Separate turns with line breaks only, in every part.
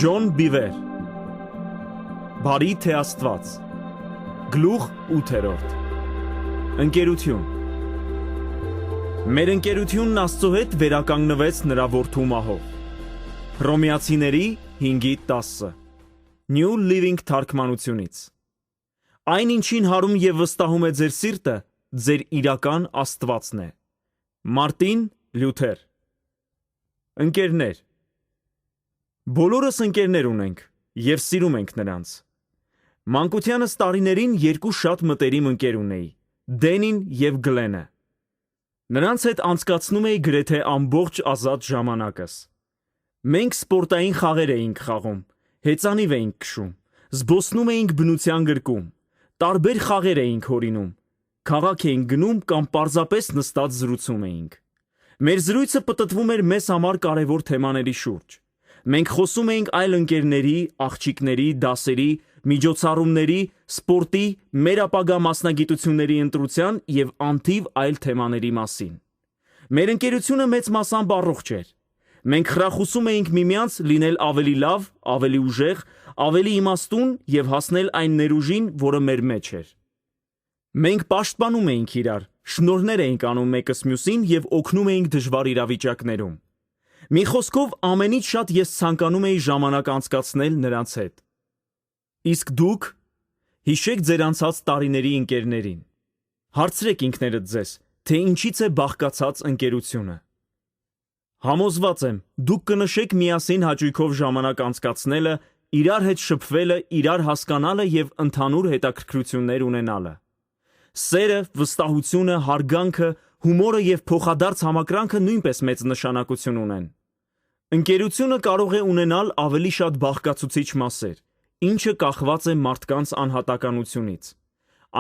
Ջոն Բիվեր Բարի թե Աստված Գլուխ 8-րդ Ընկերություն Մեր ընկերությունն Աստծո հետ վերականգնվեց նրա որդու մահով Հռոմեացիների 5:10 New Living թարգմանությունից Այն ինչին հարում և վստահում է ձեր սիրտը, ձեր իրական Աստվածն է Մարտին Լյութեր Ընկերներ Բոլորս ընկերներ ունենք և սիրում ենք նրանց Մանկությանս տարիներին երկու շատ մտերիմ ընկեր ունեի Դենին և Գլենը Նրանց հետ անցկացնում էի գրեթե ամբողջ ազատ ժամանակս Մենք սպորտային խաղեր էինք խաղում Հեծանիվ էինք քշում Զբոսնում էինք բնության գրկում Տարբեր խաղեր էինք հորինում Քաղաք էինք գնում կամ պարզապես նստած զրուցում էինք Մեր զրույցը պտտվում էր մեզ համար կարևոր թեմաների շուրջ Մենք խոսում էինք այլ ընկերների, աղջիկների, դասերի, միջոցառումների, սպորտի, մեր ապագա մասնագիտությունների ընտրության և անթիվ այլ թեմաների մասին Մեր ընկերությունը մեծ մասամբ առողջ էր Մենք խրախուսում էինք միմյանց լինել ավելի լավ, ավելի ուժեղ, ավելի իմաստուն և հասնել այն ներուժին, որը մեր մեջ էր Մենք պաշտպանում էինք իրար, շնորհներ էինք անում մեկս մյուսին և օգնում էինք դժվար իրավիճակներում Մի խոսքով ամենից շատ ես ցանկանում էի ժամանակ անցկացնել նրանց հետ Իսկ դուք հիշեք ձեր անցած տարիների ընկերներին Հարցրեք ինքներդ ձեզ, թե ինչից է բաղկացած ընկերությունը Համոզված եմ, դուք կնշեք միասին հաճույքով ժամանակ անցկացնելը, իրար հետ շփվելը, իրար հասկանալը և ընդհանուր հետաքրքրություններ ունենալը Սերը, վստահությունը, հարգանքը, հումորը և փոխադարձ համակրանքը նույնպես մեծ նշանակություն ունեն Ընկերությունը կարող է ունենալ ավելի շատ բաղկացուցիչ մասեր, ինչը կախված է մարդկանց անհատականությունից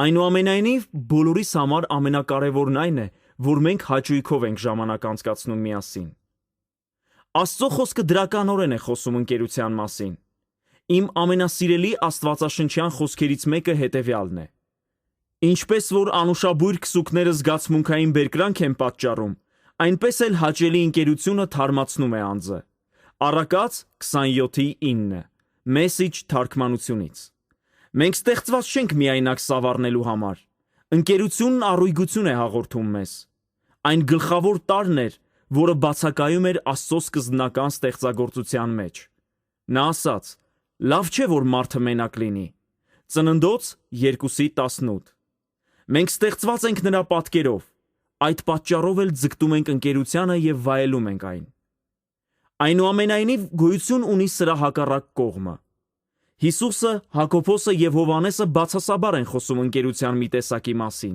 Այնուամենայնիվ, բոլորիս համար ամենակարևորն այն է, որ մենք հաճույքով ենք ժամանակ անցկացնում միասին Աստծո խոսքը դրականորեն է խոսում ընկերության մասին Իմ ամենասիրելի աստվածաշնչյան խոսքերից մեկը հետևյալն է Ինչպես որ անուշաբույր քսուկները զգացմունքային բերկրանք են պատճառում, այնպես էլ հաճելի ընկերությունը թարմացնում է անձը Առակաց 27:9 Message թարգմանությունից Մենք ստեղծված չենք միայնակ սավառնելու համար Ընկերությունն առույգություն է հաղորդում մեզ Այն գլխավոր տարրն էր, որը բացակայում էր Աստծո սկզբնական ստեղծագործության մեջ Նա ասաց. «Լավ չէ, որ մարդը մենակ լինի» Ծննդոց 2:18 Մենք ստեղծված ենք նրա պատկերով Այդ պատճառով էլ ձգտում ենք ընկերությանը և վայելում ենք այն Այնուամենայնիվ գոյություն ունի սրա հակառակ կողմը Հիսուսը, Հակոբոսը և Հովհաննեսը բացասաբար են խոսում ընկերության մի տեսակի մասին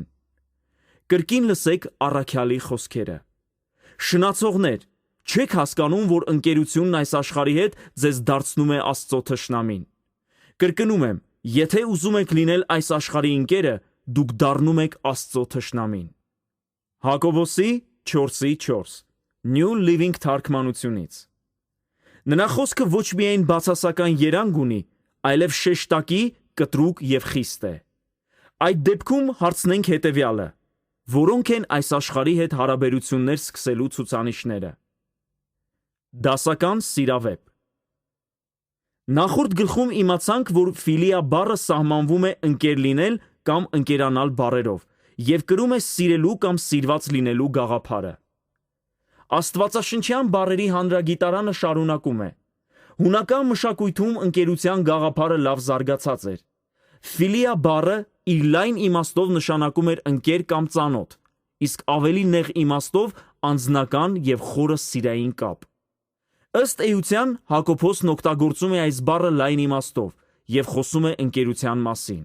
Կրկին լսեք առաքյալի խոսքերը Շնացողներ, չեք հասկանում, որ ընկերությունն այս աշխարհի հետ ձեզ դարձնում է Աստծո թշնամին Կրկնում եմ, եթե ուզում եք լինել այս աշխարհի ընկերը, դուք դառնում եք Աստծո թշնամին Հակոբոսի 4:4 New Living թարգմանությունից Նրա խոսքը ոչ միայն բացասական երանգ ունի, այլև շեշտակի, կտրուկ և խիստ է Այդ դեպքում հարցնենք հետևյալը Որոնք են այս աշխարհի հետ հարաբերություններ սկսելու ցուցանիշները Դասական սիրավեպ Նախորդ գլխում իմացանք, որ ֆիլիա բառը սահմանվում է ընկեր լինել կամ ընկերանալ բառերով և կրում է սիրելու կամ սիրված լինելու գաղափարը Աստվածաշնչյան բառերի հանրագիտարանը շարունակում է Հունական մշակույթում ընկերության գաղափարը լավ զարգացած էր Ֆիլիա բառը իր լայն իմաստով նշանակում էր ընկեր կամ ծանոթ Իսկ ավելի նեղ իմաստով անձնական և խորը սիրային կապ Ըստ էության Հակոբոսն օգտագործում է այս բառը լայն իմաստով և խոսում է ընկերության մասին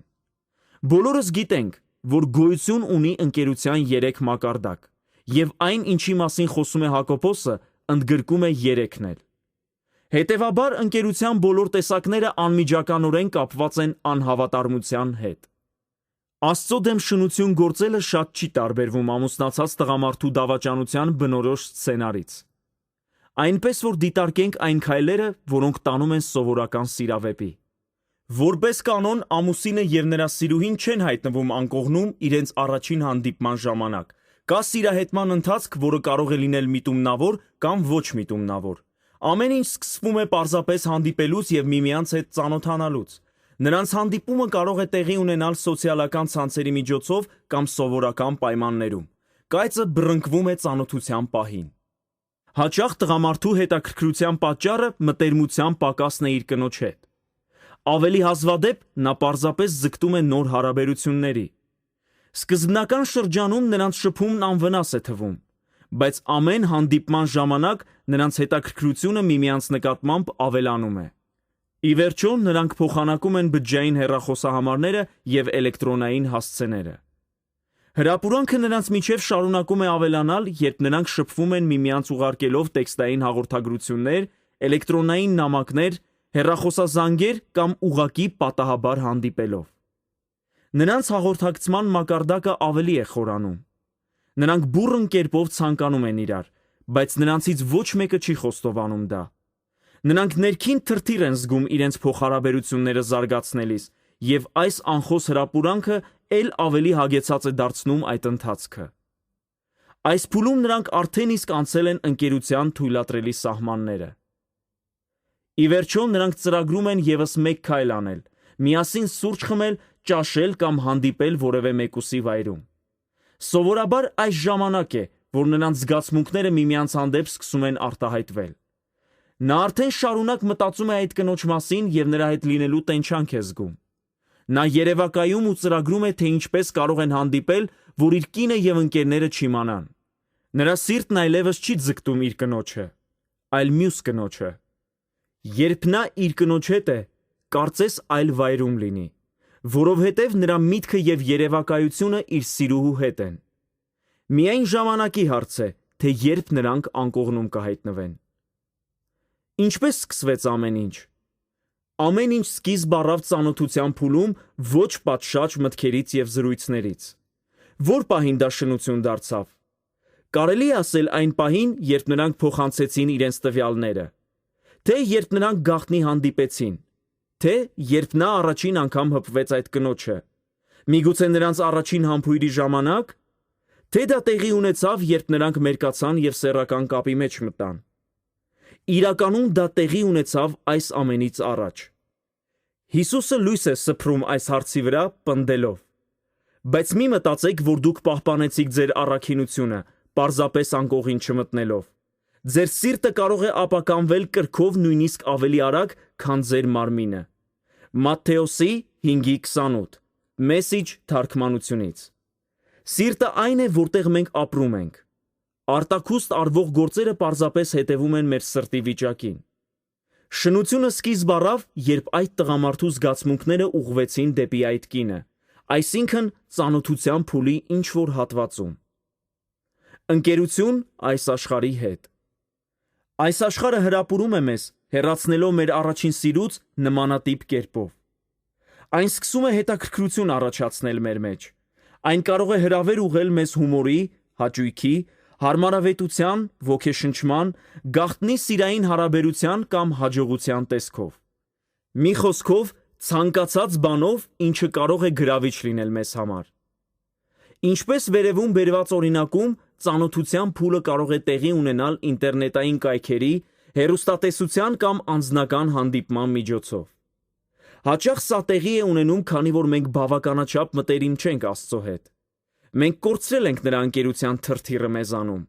Բոլորս գիտենք, որ գոյություն ունի ընկերության 3 մակարդակ և այն, ինչի մասին խոսում է Հակոբոսը, ընդգրկում է 3-ն էլ Հետևաբար ընկերության բոլոր տեսակները անմիջականորեն կապված են անհավատարմության հետ Աստծո դեմ շնություն գործելը շատ չի տարբերվում ամուսնացած տղամարդու դավաճանության բնորոշ սցենարից Այնպես որ դիտարկենք այն քայլերը, որոնք տանում են սովորական սիրավեպի Որպես կանոն ամուսինը և նրա սիրուհին չեն հայտնվում անկողնում իրենց առաջին հանդիպման ժամանակ Կա սիրահետման ընթացք, որը կարող է լինել միտումնավոր կամ ոչ միտումնավոր Ամեն ինչ սկսվում է պարզապես հանդիպելուց և միմյանց հետ ծանոթանալուց։ Նրանց հանդիպումը կարող է տեղի ունենալ սոցիալական ցանցերի միջոցով կամ սովորական պայմաններում։ Կայծը բռնկվում է ծանոթության պահին։ Հաճախ տղամարդու հետաքրքրության պատճառը մտերմության պակասն է իր կնոջ հետ։ Ավելի հազվադեպ նա պարզապես ձգտում է նոր հարաբերությունների։ Սկզբնական շրջանում նրանց շփումն անվնաս է թվում, բայց ամեն հանդիպման ժամանակ նրանց հետաքրքրությունը միմյանց նկատմամբ ավելանում է։ Ի վերջո նրանք փոխանակում են բջջային հեռախոսահամարները և էլեկտրոնային հասցեները։ Հրապուրանքը նրանց միջև շարունակում է ավելանալ, երբ նրանք շփվում են միմյանց ուղարկելով տեքստային հաղորդագրություններ, էլեկտրոնային նամակներ, հեռախոսազանգեր կամ ուղղակի պատահաբար հանդիպելով։ Նրանց հաղորդակցման մակարդակը ավելի է խորանում։ Նրանք բուռն կերպով ցանկանում են իրար, բայց նրանցից ոչ մեկը չի խոստովանում դա։ Նրանք ներքին թրթիռ են զգում իրենց փոխհարաբերությունները զարգացնելիս, և այս անխոս հրապուրանքը էլ ավելի հագեցած է դարձնում այդ ընթացքը։ Այս փուլում նրանք արդեն իսկ անցել են ընկերության թույլատրելի սահմանները։ Ի վերջո նրանք ծրագրում են ևս մեկ քայլ անել, միասին սուրճ խմել, ճաշել կամ հանդիպել որևէ մեկուսի վայրում։ Սովորաբար այս ժամանակ է, որ նրանց զգացմունքները միմյանց հանդեպ սկսում են արտահայտվել։ Նա արդեն շարունակ մտածում է այդ կնոջ մասին և նրա հետ լինելու տենչանք է զգում։ Նա երևակայում ու ծրագրում է, թե ինչպես կարող են հանդիպել, որ իր կինը և ընկերները չիմանան։ Նրա սիրտն այլևս չի ձգտում իր կնոջը, այլ մյուս կնոջը։ Երբ նա իր կնոջ հետ է, կարծես այլ վայրում լինի, որովհետև նրա միտքը և երևակայությունը իր սիրուհու հետ են։ Միայն ժամանակի հարց է, թե երբ նրանք անկողնում կհայտնվեն։ Ինչպես սկսվեց ամեն ինչ։ Ամեն ինչ սկիզբ առավ ծանոթության փուլում ոչ պատշաճ մտքերից և զրույցներից։ Որ պահին դա շնություն դարձավ։ Կարելի է ասել այն պահին, երբ նրանք փոխանցեցին իրենց տվյալները, թե երբ նրանք գաղտնի հանդիպեցին, թե երբ նա առաջին անգամ հպվեց այդ կնոջը, միգուցե նրանց առաջին համբույրի ժամանակ, թե դա տեղի ունեցավ, երբ նրանք մերկացան և սեռական կապի մեջ մտան։ Իրականում դա տեղի ունեցավ այս ամենից առաջ։ Հիսուսը լույս է սփռում այս հարցի վրա, պնդելով. բայց մի մտածեք, որ դուք պահպանեցիք ձեր առաքինությունը, պարզապես անկողին չմտնելով։ Ձեր սիրտը կարող է ապականվել կրքով նույնիսկ ավելի արագ, քան ձեր մարմինը։ Մատթեոսի 5:28 Մեսիջ թարգմանությունից։ Սիրտը այն է, որտեղ մենք ապրում ենք։ Արտաքուստ արվող գործերը պարզապես հետևում են մեր սրտի վիճակին։ Շնությունը սկիզբ առավ, երբ այդ տղամարդու զգացմունքները ուղղվեցին դեպի այդ կինը, այսինքն ծանոթության փուլի ինչ-որ հատվածում։ Ընկերություն այս աշխարհի հետ։ Այս աշխարհը հրապուրում է մեզ, հեռացնելով մեր առաջին սիրուց նմանատիպ կերպով։ Այն սկսում է հետաքրքրություն առաջացնել մեր մեջ։ Այն կարող է հրավեր ուղղել մեզ հումորի, հաճույքի, հարմարավետության, ոգեշնչման, գաղտնի սիրային հարաբերության կամ հաջողության տեսքով։ Մի խոսքով, ցանկացած բանով, ինչը կարող է գրավիչ լինել մեզ համար։ Ինչպես վերևում բերված օրինակում, ծանոթության փուլը կարող է տեղի ունենալ ինտերնետային կայքերի, հեռուստատեսության կամ անձնական հանդիպման միջոցով։ Հաճախ սա տեղի է ունենում, քանի որ մենք բավականաչափ մտերիմ չենք Աստծո հետ։ Մենք կորցրել ենք նրա ընկերության թրթիռը մեզանում։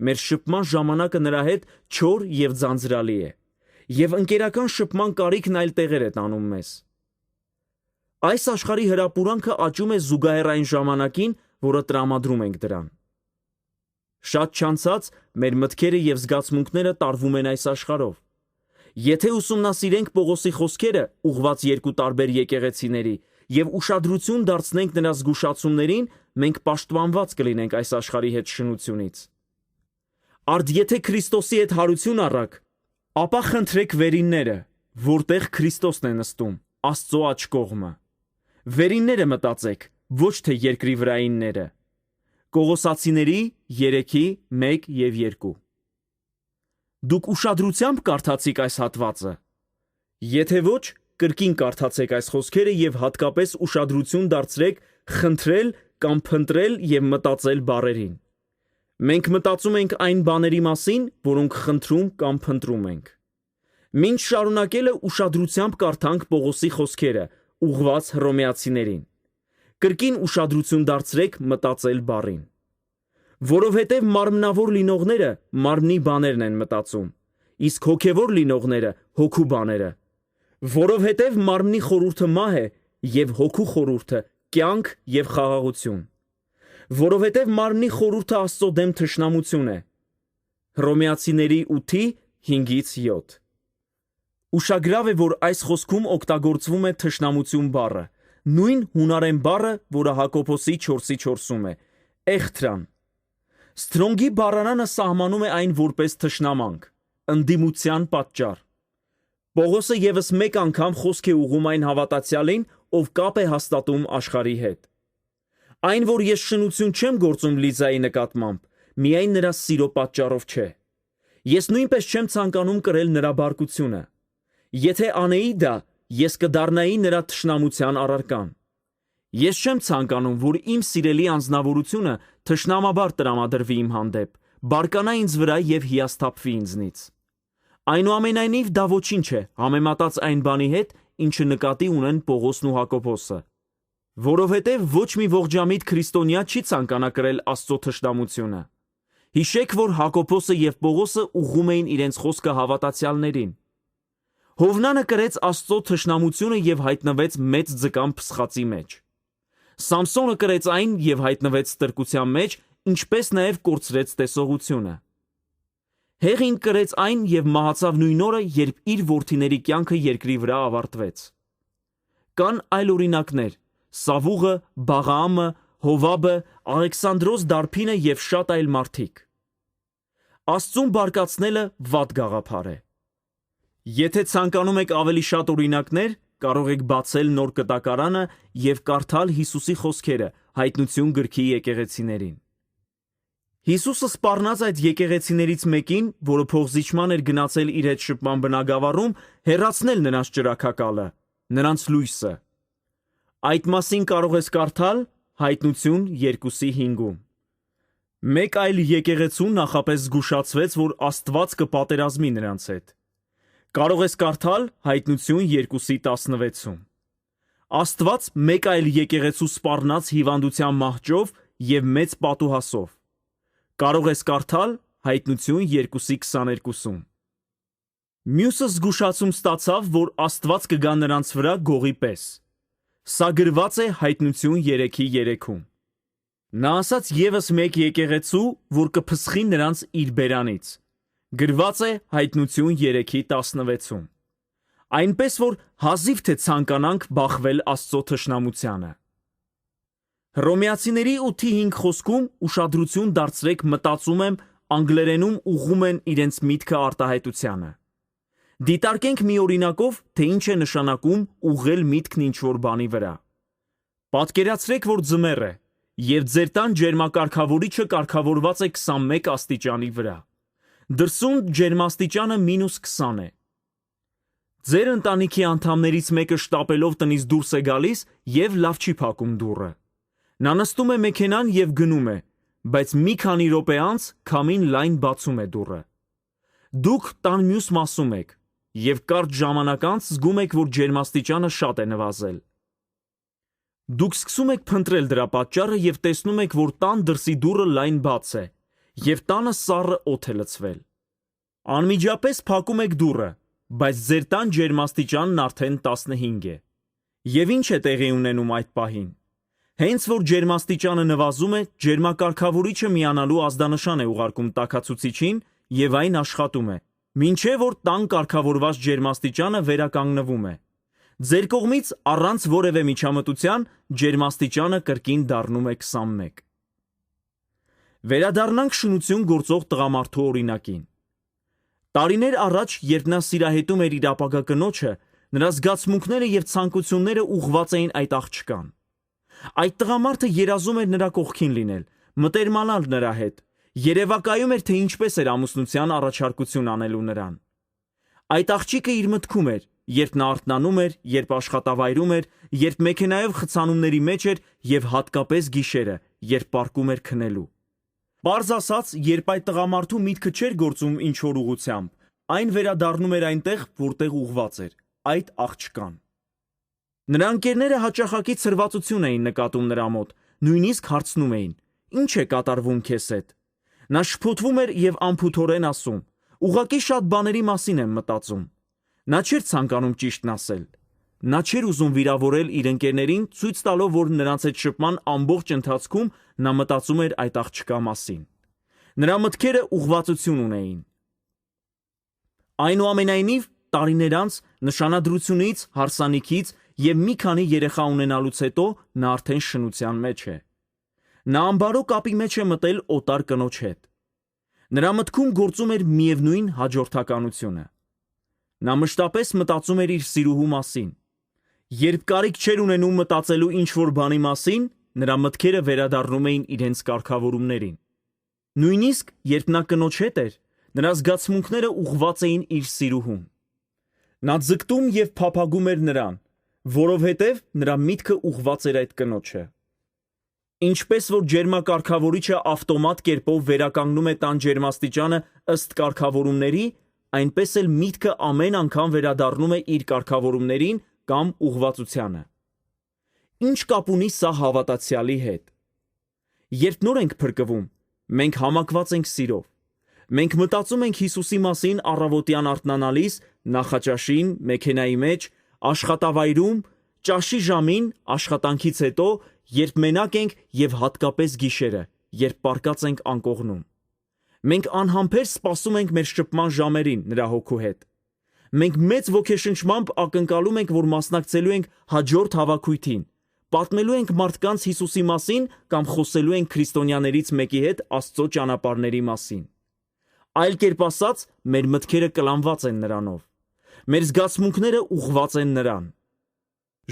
Մեր շփման ժամանակը նրա հետ չոր և ձանձրալի է, և ընկերական շփման կարիքն այլ տեղեր է տանում մեզ։ Այս աշխարհի հրապուրանքը աճում է զուգահեռ այն ժամանակին, որը տրամադրում ենք դրան։ Շատ չանցած մեր մտքերը և զգացմունքները տարվում են այս աշխարհով։ Եթե ուսումնասիրենք Պողոսի խոսքերը, ուղղված երկու տարբեր եկեղեցիների, և ուշադրություն դարձնենք նրա զգուշացումներին, մենք պաշտպանված կլինենք այս աշխարհի հետ շնությունից։ Արդ եթե Քրիստոսի հետ հարություն առաք, ապա խնդրեք վերինները, որտեղ Քրիստոսն է նստում, Աստծո աջ կողմը։ Վերինները մտածեք, ոչ թե երկրի վրայինները։ Կողոսացիների 3:1-2 Դուք ուշադրությամբ կարդացիք այս հատվածը։ Եթե ոչ, կրկին կարդացեք այս խոսքերը և հատկապես ուշադրություն դարձրեք խնդրել կամ փնտրել և մտածել բառերին։ Մենք մտածում ենք այն բաների մասին, որոնք խնդրում կամ փնտրում ենք։ Մինչ շարունակելը ուշադրությամբ կարդանք Պողոսի խոսքերը, ուղղված հռոմեացիներին։ Կրկին ուշադրություն դարձրեք մտածել բառին։ Որովհետև մարմնավոր լինողները մարմնի բաներն են մտածում, իսկ հոգևոր լինողները հոգու բաները։ Որովհետև մարմնի խորհուրդը մահ է, և հոգու խորհուրդը կյանք և խաղաղություն։ Որովհետև մարմնի խորհուրդը Աստծո դեմ թշնամություն է։ Հռոմեացիների 8:5-7։ Ուշագրավ է, որ այս խոսքում օգտագործվում է թշնամություն բառը, նույն հունարեն բառը, որը Հակոբոսի 4:4-ում է, էխտրան։ Սթրոնգի բառարանը սահմանում է այն որպես թշնամանք, ընդդիմության պատճառ։ Պողոսը ևս մեկ անգամ խոսք է ուղղում այն հավատացյալին, ով կապ է հաստատում աշխարհի հետ։ Այն, որ ես շնություն չեմ գործում Լիզայի նկատմամբ, միայն նրա սիրո պատճառով չէ։ Ես նույնպես չեմ ցանկանում կրել նրա բարկությունը։ Եթե անեի դա, ես կդառնայի նրա թշնամության առարկան։ Ես չեմ ցանկանում, որ իմ սիրելի անձնավորությունը թշնամաբար տրամադրվի իմ հանդեպ, բարկանա ինձ վրա և հիասթափվի ինձնից։ Այնուամենայնիվ դա ոչինչ է համեմատած այն բանի հետ, ինչը նկատի ունեն Պողոսն ու Հակոբոսը։ Որովհետև ոչ մի ողջամիտ քրիստոնյա չի ցանկանա կրել Աստծո թշնամությունը։ Հիշեք, որ Հակոբոսը և Պողոսը ուղղում էին իրենց խոսքը հավատացյալներին։ Հովնանը կրեց Աստծո թշնամությունը և հայտնվեց մեծ ձկան փսխածի մեջ։ Սամսոնը կրեց այն և հայտնվեց ստրկության մեջ, ինչպես նաև կորցրեց տեսողությունը։ Հեղին կրեց այն և մահացավ նույն օրը, երբ իր որդիների կյանքը երկրի վրա ավարտվեց։ Կան այլ օրինակներ՝ Սավուղը, Բաղաամը, Հովաբը, Աղեքսանդրոս Դարբինը և շատ այլ մարդիկ։ Աստծուն բարկացնելը վատ գաղափար է։ Եթե ցանկանում եք ավելի շատ օրինակներ, կարող եք բացել Նոր Կտակարանը և կարդալ Հիսուսի խոսքերը Հայտնություն գրքի եկեղեցիներին։ Հիսուսը սպառնաց այդ եկեղեցիներից մեկին, որը փողզիջման էր գնացել իր հետ շփման բնագավառում, հեռացնել նրանց ճրագակալը, նրանց լույսը։ Այդ մասին կարող ես կարդալ Հայտնություն 2:5-ում։ Մեկ այլ եկեղեցու նախապես զգուշացվեց, որ Աստված կպատերազմի նրանց հետ։ Կարող ես կարդալ Հայտնություն 2:16-ում։ Աստված մեկ այլ եկեղեցու սպառնաց հիվանդության մահճով և մեծ պատուհասով։ Կարող ես կարդալ Հայտնություն 2:22-ում։ Մյուսը զգուշացում ստացավ, որ Աստված կգա նրանց վրա գողի պես։ Սա գրված է Հայտնություն 3:3-ում։ Նա ասաց ևս մեկ եկեղեցու, որ կփսխի նրանց իր բերանից։ Գրված է Հայտնություն 3:16-ում։ Այնպես որ հազիվ թե ցանկանանք բախվել Աստծո թշնամությանը։ Հռոմեացիների 8:5 խոսքում ուշադրություն դարձրեք մտածում եմ անգլերենում ուղղում են իրենց միտքը արտահայտությանը։ Դիտարկենք մի օրինակով, թե ինչ է նշանակում ուղղել միտքն ինչ-որ բանի վրա։ Պատկերացրեք, որ ձմեռ է, և ձեր տան ջերմակարգավորիչը կարգավորված է 21 աստիճանի վրա։ Դրսում ջերմաստիճանը -20 է։ Ձեր ընտանիքի անդամներից մեկը շտապելով տնից դուրս է գալիս և լավ չի փակում դուռը։ Նա նստում է մեքենան և գնում է, բայց մի քանի րոպե անց քամին լայն բացում է դուռը։ Դուք տան մյուս մասում եք և կարճ ժամանակ անց զգում եք, որ ջերմաստիճանը շատ է նվազել։ Դուք սկսում եք փնտրել դրա պատճառը և տեսնում եք, որ տան դրսի դուռը լայն բաց է, և տանը սառը օդ է լցվել։ Անմիջապես փակում եք դուռը, բայց ձեր տան ջերմաստիճանն արդեն 15 է։ Եվ ինչ է տեղի ունենում այդ պահին։ Հենց որ ջերմաստիճանը նվազում է, ջերմակարգավորիչը միանալու ազդանշան է ուղարկում տաքացուցիչին և այն աշխատում է, մինչև որ տան կարգավորված ջերմաստիճանը վերականգնվում է։ Ձեր կողմից առանց որևէ միջամտության ջերմաստիճանը կրկին դառնում է 21։ Վերադառնանք շնություն գործող տղամարդու օրինակին։ Տարիներ առաջ, երբ նա սիրահետում էր իր ապագա կնոջը, նրա զգացմունքները և ցանկությունները ուղղված էին այդ աղջկան։ Այդ տղամարդը երազում էր նրա կողքին լինել, մտերմանալ նրա հետ, երևակայում էր, թե ինչպես էր ամուսնության առաջարկություն անելու նրան։ Այդ աղջիկը իր մտքում էր, երբ նա արթնանում էր, երբ աշխատավայրում էր, երբ մեքենայով խցանումների մեջ էր և հատկապես գիշերը, երբ պառկում էր քնելու։ Պարզ ասած, երբ այդ տղամարդու միտքը չէր գործում ինչ-որ ուղղությամբ, այն վերադառնում էր այնտեղ, որտեղ ուղղված էր, այդ աղջկան։ Նրա ընկերները հաճախակի ցրվածություն էին նկատում նրա մոտ, նույնիսկ հարցնում էին. «Ինչ է կատարվում քեզ հետ»։ Նա շփոթվում էր եւ անփութորեն ասում. «Ուղղակի շատ բաների մասին եմ մտածում»։ Նա չէր ցանկանում ճիշտն ասել։ Նա չէր ուզում վիրավորել իր ընկերներին, ցույց տալով, որ նրանց հետ շփման ամբողջ ընթացքում նա մտածում էր այդ աղջկա մասին։ Նրա մտքերը ուղղվածություն ունեին։ Այնուամենայնիվ, տարիներ անց, նշանադրությունից, հարսանիքից եւ մի քանի երեխա ունենալուց հետո նա արդեն շնության մեջ է։ Նա անբարո կապի մեջ է մտել օտար կնոջ հետ։ Նրա մտքում գործում էր միևնույն հաջորդականությունը։ Նա մշտապես մտածում էր իր սիրուհու մասին։ Երբ կարիք չէր ունենում մտածելու ինչ-որ բանի մասին, նրա մտքերը վերադառնում էին իրենց կարգավորումներին։ Նույնիսկ երբ նա կնոջ հետ էր, նրա զգացմունքները ուղղված էին իր սիրուհուն։ Նա ձգտում եւ փափագում էր նրան, որովհետեւ նրա միտքը ուղղված էր այդ կնոջը։ Ինչպես որ ջերմակարգավորիչը ավտոմատ կերպով վերականգնում է տան ջերմաստիճանը ըստ կարգավորումների, այնպես էլ միտքը ամեն անգամ վերադառնում է իր կարգավորումներին կամ ուղղվածությանը։ Ինչ կապ ունի սա հավատացյալի հետ։ Երբ նոր ենք փրկվում, մենք համակված ենք սիրով։ Մենք մտածում ենք Հիսուսի մասին առավոտյան արթնանալիս, նախաճաշին, մեքենայի մեջ, աշխատավայրում, ճաշի ժամին, աշխատանքից հետո, երբ մենակ ենք եւ հատկապես գիշերը, երբ պառկած ենք անկողնում։ Մենք անհամբեր սպասում ենք մեր շփման ժամերին նրա հոգու հետ։ Մենք մեծ ոգեշնչմամբ ակնկալում ենք, որ մասնակցելու ենք հաջորդ հավաքույթին, պատմելու ենք մարդկանց Հիսուսի մասին կամ խոսելու ենք քրիստոնյաներից մեկի հետ Աստծո ճանապարհների մասին։ Այլ կերպ ասած, մեր մտքերը կլանված են նրանով։ Մեր զգացմունքները ուղղված են նրան։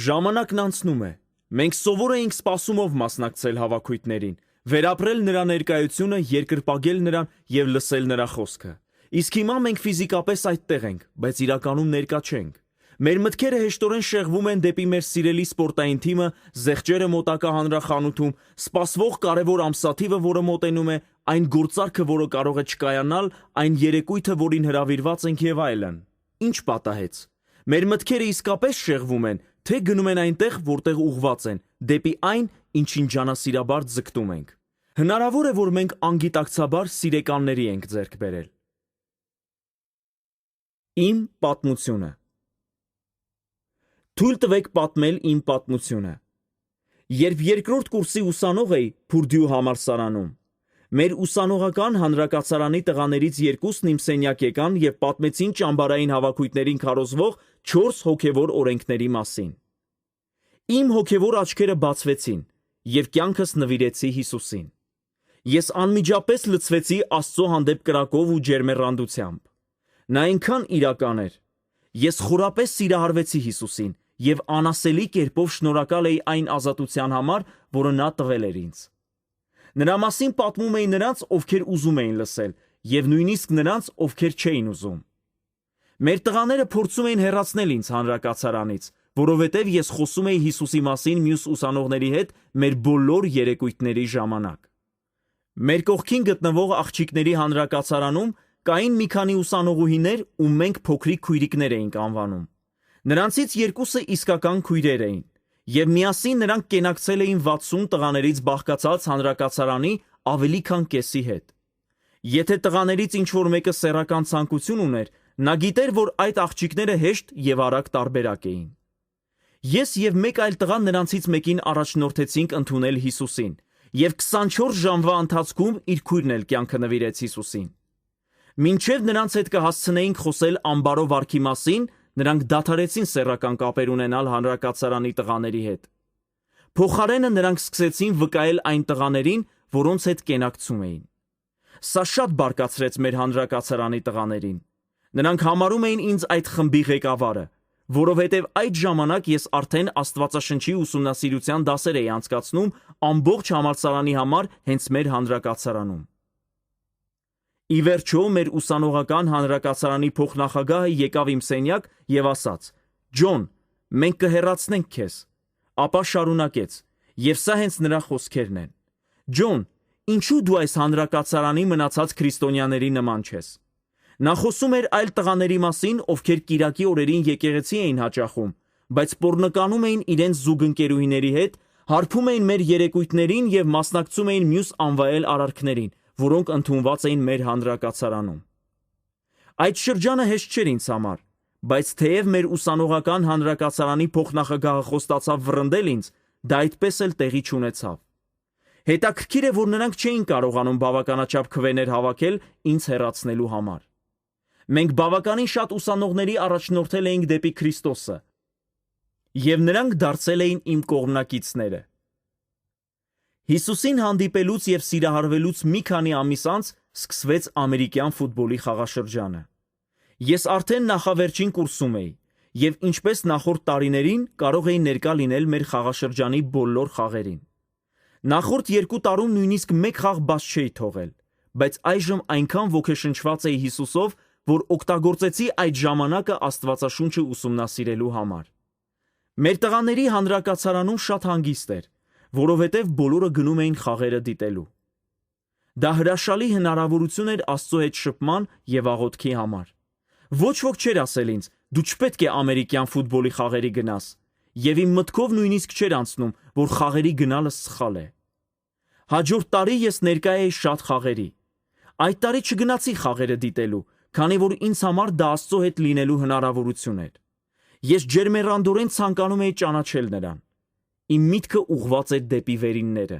Ժամանակն անցնում է։ Մենք սովոր էինք սպասումով մասնակցել հավաքույթներին, վերապրել նրա ներկայությունը, երկրպագել նրան եւ լսել նրա խոսքը։ Իսկ հիմա մենք ֆիզիկապես այդտեղ ենք, բայց իրականում ներկա չենք։ Մեր մտքերը հեշտորեն շեղվում են դեպի մեր սիրելի սպորտային թիմը, զեղչերը մոտակա հանրախանութում, սպասվող կարևոր ամսաթիվը, որը մոտենում է, այն գործարքը, որը կարող է չկայանալ, այն երեկույթը, որին հրավիրված ենք եւ այլն։ Ինչ պատահեց։ Մեր մտքերը իսկապես շեղվում են, թե գնում են այնտեղ, որտեղ ուղղված են, դեպի այն, ինչին ջանասիրաբար ձգտում ենք։ Հնարավոր է, որ մենք անգիտակցաբար սիրեկանների ենք ձեռք բերել։ Իմ պատմությունը։ Թույլ տվեք պատմել իմ պատմությունը։ Երբ երկրորդ կուրսի ուսանող էի Փուրդյու համալսարանում, մեր ուսանողական հանրակացարանի տղաներից երկուսն իմ սենյակ եկան եւ պատմեցին ճամբարային հավաքույթներին քարոզվող 4 հոգևոր օրենքների մասին։ Իմ հոգևոր աչքերը բացվեցին եւ կյանքս նվիրեցի Հիսուսին։ Ես անմիջապես լցվեցի Աստծո հանդեպ կրակով ու ջերմեռանդությամբ։ Նա այնքան իրական էր։ Ես խորապես սիրահարվեցի Հիսուսին եւ անասելի կերպով շնորհակալ էի այն ազատության համար, որը նա տվել էր ինձ։ Նրա մասին պատմում էի նրանց, ովքեր ուզում էին լսել, եւ նույնիսկ նրանց, ովքեր չէին ուզում։ Մեր տղաները փորձում էին հեռացնել ինձ հանրակացարանից, որովհետեւ ես խոսում էի Հիսուսի մասին մյուս ուսանողների հետ մեր բոլոր երեկույթների ժամանակ։ Մեր կողքին գտնվող աղջիկների հանրակացարանում կային մի քանի ուսանողուհիներ, ում մենք փոքրիկ քույրիկներ էինք անվանում։ Նրանցից երկուսը իսկական քույրեր էին, եւ միասին նրանք կենակցել էին 60 տղաներից բաղկացած հանրակացարանի ավելի քան կեսի հետ։ Եթե տղաներից ինչ-որ մեկը սեռական ցանկություն ուներ, նա գիտեր, որ այդ աղջիկները հեշտ եւ արագ տարբերակ էին։ Ես եւ մեկ այլ տղա նրանցից մեկին առաջնորդեցինք ընդունել Հիսուսին, եւ 24 ժամվա ընթացքում իր քույրն էլ կյանքը նվիրեց Հիսուսին։ Մինչև նրանց հետ կհասցնեինք խոսել անբարո վարքի մասին, նրանք դադարեցին սեռական կապեր ունենալ հանրակացարանի տղաների հետ։ Փոխարենը նրանք սկսեցին վկայել այն տղաներին, որոնց հետ կենակցում էին։ Սա շատ բարկացրեց մեր հանրակացարանի տղաներին։ Նրանք համարում էին ինձ այդ խմբի ղեկավարը, որովհետև այդ ժամանակ ես արդեն Աստվածաշնչի ուսումնասիրության դասեր էի անցկացնում ամբողջ համալսարանի համար հենց մեր հանրակացարանում։ Ի վերջո մեր ուսանողական հանրակացարանի փոխնախագահը եկավ իմ սենյակ եւ ասաց. «Ջոն, մենք կհեռացնենք քեզ»։ Ապա շարունակեց. «Եվ սա հենց նրա խոսքերն են. Ջոն, Ինչու դու այս հանրակացարանի մնացած քրիստոնյաների նման չես։ Նա խոսում էր այլ տղաների մասին, ովքեր կիրակի օրերին եկեղեցի էին հաճախում, բայց պոռնկանում էին իրենց զուգընկերուհիների հետ, հարբում էին մեր երեկույթներին և մասնակցում էին մյուս անվայել արարքներին, որոնք ընդունված էին մեր հանրակացարանում։ Այդ շրջանը հեշտ չէր ինձ համար, բայց թեև մեր ուսանողական հանրակացարանի փոխնախագահը խոստացավ վռնդել ինձ, դա այդպես էլ տեղի չունեցավ։ Հետաքրքիր է, որ նրանք չէին կարողանում բավականաչափ քվեներ հավաքել ինձ հեռացնելու համար։ Մենք բավականին շատ ուսանողների առաջնորդել էինք դեպի Քրիստոսը, և նրանք դարձել էին իմ կողմնակիցները։ Հիսուսին հանդիպելուց և սիրահարվելուց մի քանի ամիս անց սկսվեց ամերիկյան ֆուտբոլի խաղաշրջանը։ Ես արդեն նախավերջին կուրսում էի, և ինչպես նախորդ տարիներին կարող էի ներկա լինել մեր խաղաշրջանի բոլոր խաղերին։ Նախորդ 2 տարում նույնիսկ մեկ խաղ բաց չէի թողել, բայց այժմ այնքան ոգեշնչված էի Հիսուսով, որ օգտագործեցի այդ ժամանակը Աստվածաշունչը ուսումնասիրելու համար։ Մեր տղաների հանրակացարանում շատ հանգիստ էր, որովհետև բոլորը գնում էին խաղերը դիտելու։ Դա հրաշալի հնարավորություն էր Աստծո հետ շփման և աղոթքի համար։ Ոչ ոք չէր ասել ինձ, դու չպետք է ամերիկյան ֆուտբոլի խաղերի գնաս, և իմ մտքով նույնիսկ չէր անցնում, որ խաղերի գնալը սխալ է։ Հաջորդ տարի ես ներկա էի շատ խաղերի։ Այդ տարի չգնացի խաղերը դիտելու, քանի որ ինձ համար դա Աստծո հետ լինելու հնարավորություն էր։ Ես ջերմեռանդորեն ցանկանում էի ճանաչել նրան։ Իմ միտքը ուղղված էր դեպի վերինները։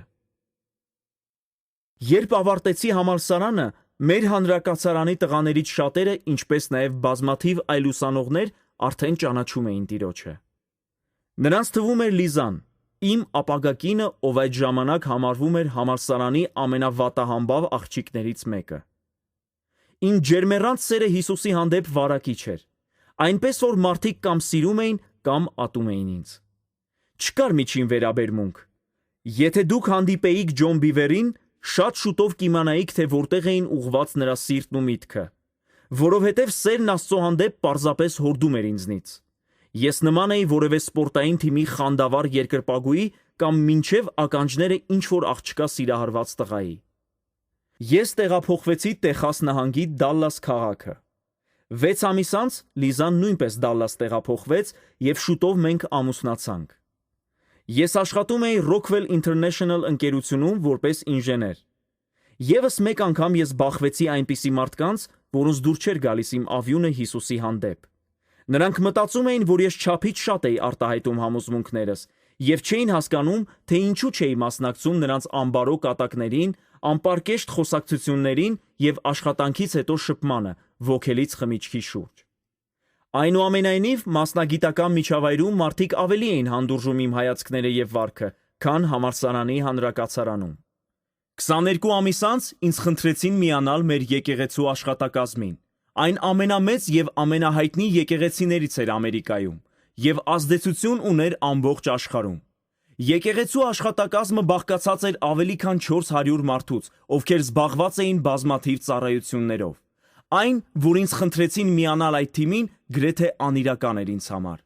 Երբ ավարտեցի համալսարանը, մեր հանրակացարանի տղաներից շատերը, ինչպես նաև բազմաթիվ այլ ուսանողներ, արդեն ճանաչում էին Տիրոջը։ Նրանց թվում էր Լիզան, իմ ապագա կինը, ով այդ ժամանակ համարվում էր համալսարանի ամենավատահամբավ աղջիկներից մեկը։ Իմ ջերմեռանդ սերը Հիսուսի հանդեպ վարակիչ էր, այնպես որ մարդիկ կամ սիրում էին, կամ ատում էին ինձ։ Չկար միջին վերաբերմունք։ Եթե դուք հանդիպեիք Ջոն Բիվերին, շատ շուտով կիմանայիք, թե որտեղ էին ուղղված նրա սիրտն ու միտքը, որովհետև սերն Աստծո հանդեպ պարզապես հորդում էր ինձնից։ Ես նման էի որևէ սպորտային թիմի խանդավառ երկրպագուի կամ մինչև ականջները ինչ-որ աղջկա սիրահարված տղայի։ Ես տեղափոխվեցի Տեխաս նահանգի Դալլաս քաղաքը։ 6 ամիս անց Լիզան նույնպես Դալլաս տեղափոխվեց և շուտով մենք ամուսնացանք։ Ես աշխատում էի Rockwell International ընկերությունում որպես ինժեներ։ Եվս մեկ անգամ ես բախվեցի այնպիսի մարդկանց, որոնց դուր չէր գալիս իմ ավյունը Հիսուսի հանդեպ։ Նրանք մտածում էին, որ ես չափից շատ էի արտահայտում համոզմունքներս և չէին հասկանում, թե ինչու չէի մասնակցում նրանց անբարո կատակներին, անպարկեշտ խոսակցություններին և աշխատանքից հետո շփմանը ոգելից խմիչքի շուրջ։ Այնուամենայնիվ, մասնագիտական միջավայրում մարդիկ ավելի էին հանդուրժում իմ հայացքները և վարքը, քան համալսարանի հանրակացարանում։ 22 ամիս անց ինձ խնդրեցին միանալ մեր եկեղեցու աշխատակազմին։ Այն ամենամեծ և ամենահայտնի եկեղեցիներից էր Ամերիկայում և ազդեցություն ուներ ամբողջ աշխարհում։ Եկեղեցու աշխատակազմը բաղկացած էր ավելի քան 400 մարդուց, ովքեր զբաղված էին բազմաթիվ ծառայություններով։ Այն, որ ինձ խնդրեցին միանալ այդ թիմին, գրեթե անիրական էր ինձ համար։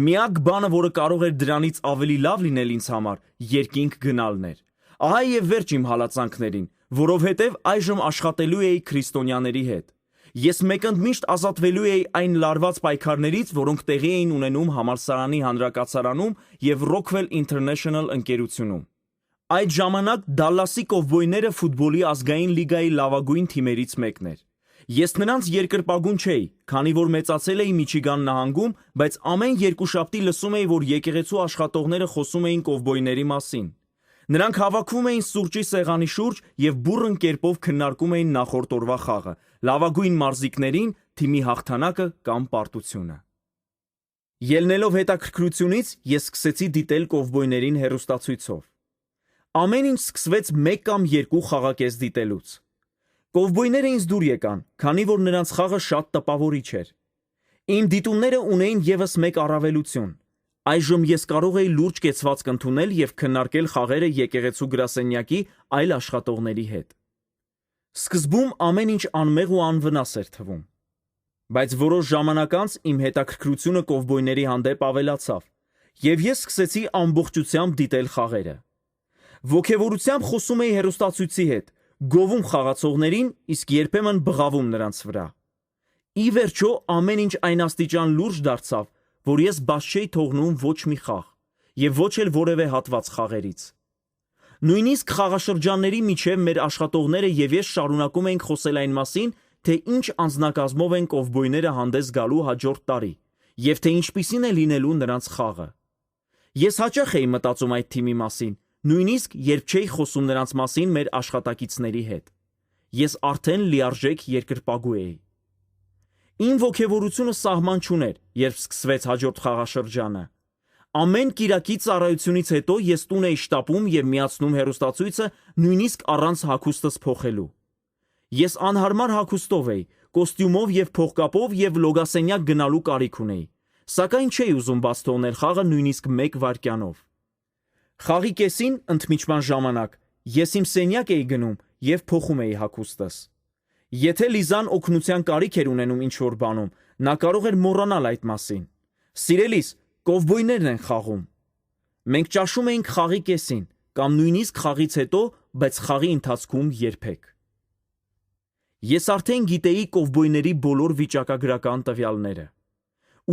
Միակ բանը, որը կարող էր դրանից ավելի լավ լինել ինձ համար, երկինք գնալն էր։ Ահա և վերջ իմ հալածանքներին, որովհետև այժմ աշխատելու էի քրիստոնյաների հետ։ Ես մեկընդմիշտ ազատվելու էի այն լարված պայքարներից, որոնք տեղի էին ունենում համալսարանի հանրակացարանում և Rockwell International ընկերությունում։ Այդ ժամանակ Դալլասի կովբոյները ֆուտբոլի ազգային լիգայի լավագույն թիմերից մեկն էր։ Ես նրանց երկրպագուն չէի, քանի որ մեծացել էի Միչիգան նահանգում, բայց ամեն երկուշաբթի լսում էի, որ եկեղեցու աշխատողները խոսում էին կովբոյների մասին։ Նրանք հավաքվում էին սուրճի սեղանի շուրջ և բուռն կերպով քննարկում էին նախորդ օրվա խաղը, լավագույն մարզիկներին, թիմի հաղթանակը կամ պարտությունը։ Ելնելով հետաքրքրությունից, ես սկսեցի դիտել կովբոյներին հեռուստացույցով։ Ամեն ինչ սկսվեց 1 կամ 2 խաղակես դիտելուց։ Կովբոյները ինձ դուր եկան, քանի որ նրանց խաղը շատ տպավորիչ էր։ Իմ դիտումները ունեին ևս մեկ առավելություն։ Այժմ ես կարող էի լուրջ կեցվածք ընդունել և քննարկել խաղերը եկեղեցու գրասենյակի այլ աշխատողների հետ։ Սկզբում ամեն ինչ անմեղ ու անվնաս էր թվում։ Բայց որոշ ժամանակ անց իմ հետաքրքրությունը կովբոյների հանդեպ ավելացավ, և ես սկսեցի ամբողջությամբ դիտել խաղերը։ Ոգևորությամբ խոսում էի հեռուստացույցի հետ, գովում խաղացողներին, իսկ երբեմն բղավում նրանց վրա։ Ի վերջո ամեն ինչ այն աստիճան լուրջ դարձավ, որ ես բաց չէի թողնում ոչ մի խաղ եւ ոչ էլ որևէ հատված խաղերից։ Նույնիսկ խաղաշրջանների միջև մեր աշխատողները եւ ես շարունակում էինք խոսել այն մասին, թե ինչ անձնակազմով են կովբոյները հանդես գալու հաջորդ տարի եւ թե ինչպիսին է լինելու նրանց խաղը։ Ես հաճախ էի մտածում այդ թիմի մասին, նույնիսկ երբ չէի խոսում նրանց մասին մեր աշխատակիցների հետ։ Ես արդեն լիարժեք երկրպագու էի։ Իմ ոգևորությունը սահման չուներ, երբ սկսվեց հաջորդ խաղաշրջանը։ Ամեն կիրակի ծառայությունից հետո ես տուն էի շտապում եւ միացնում հեռուստացույցը նույնիսկ առանց հագուստս փոխելու։ Ես անհարմար հագուստով էի, կոստյումով եւ փողկապով եւ լոգասենյակ գնալու կարիք ունեի, սակայն չէի ուզում բաց թողնել խաղը նույնիսկ 1 վայրկյանով։ Խաղի կեսին, ընդմիջման ժամանակ, ես իմ սենյակ էի գնում եւ փոխում էի հագուստս։ Եթե Լիզան օգնության կարիք էր ունենում ինչ-որ բանում, նա կարող էր մոռանալ այդ մասին։ Սիրելիս, կովբոյներն են խաղում։ Մենք ճաշում էինք խաղի կեսին, կամ նույնիսկ խաղից հետո, բայց խաղի ընթացքում երբեք։ Ես արդեն գիտեի կովբոյների բոլոր վիճակագրական տվյալները։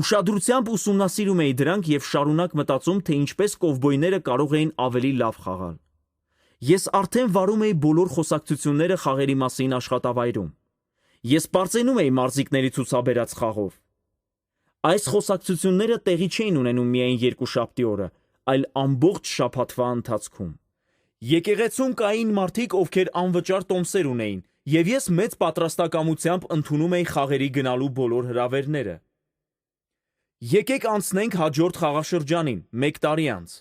Ուշադրությամբ ուսումնասիրում էի դրանք եւ շարունակ մտածում, թե ինչպես կովբոյները կարող էին ավելի լավ խաղալ։ Ես արդեն վարում էի բոլոր խոսակցությունները խաղերի մասին աշխատավայրում։ Ես պարծենում էի մարզիկների ցուցաբերած խաղով։ Այս խոսակցությունները տեղի չէին ունենում միայն երկուշաբթի օրը, այլ ամբողջ շաբաթվա ընթացքում։ Եկեղեցում կային մարդիկ, ովքեր անվճար տոմսեր ունեին, եւ ես մեծ պատրաստակամությամբ ընդունում էի խաղերի գնալու բոլոր հրավերները։ Եկեք անցնենք հաջորդ խաղաշրջանին, 1 տարի անց։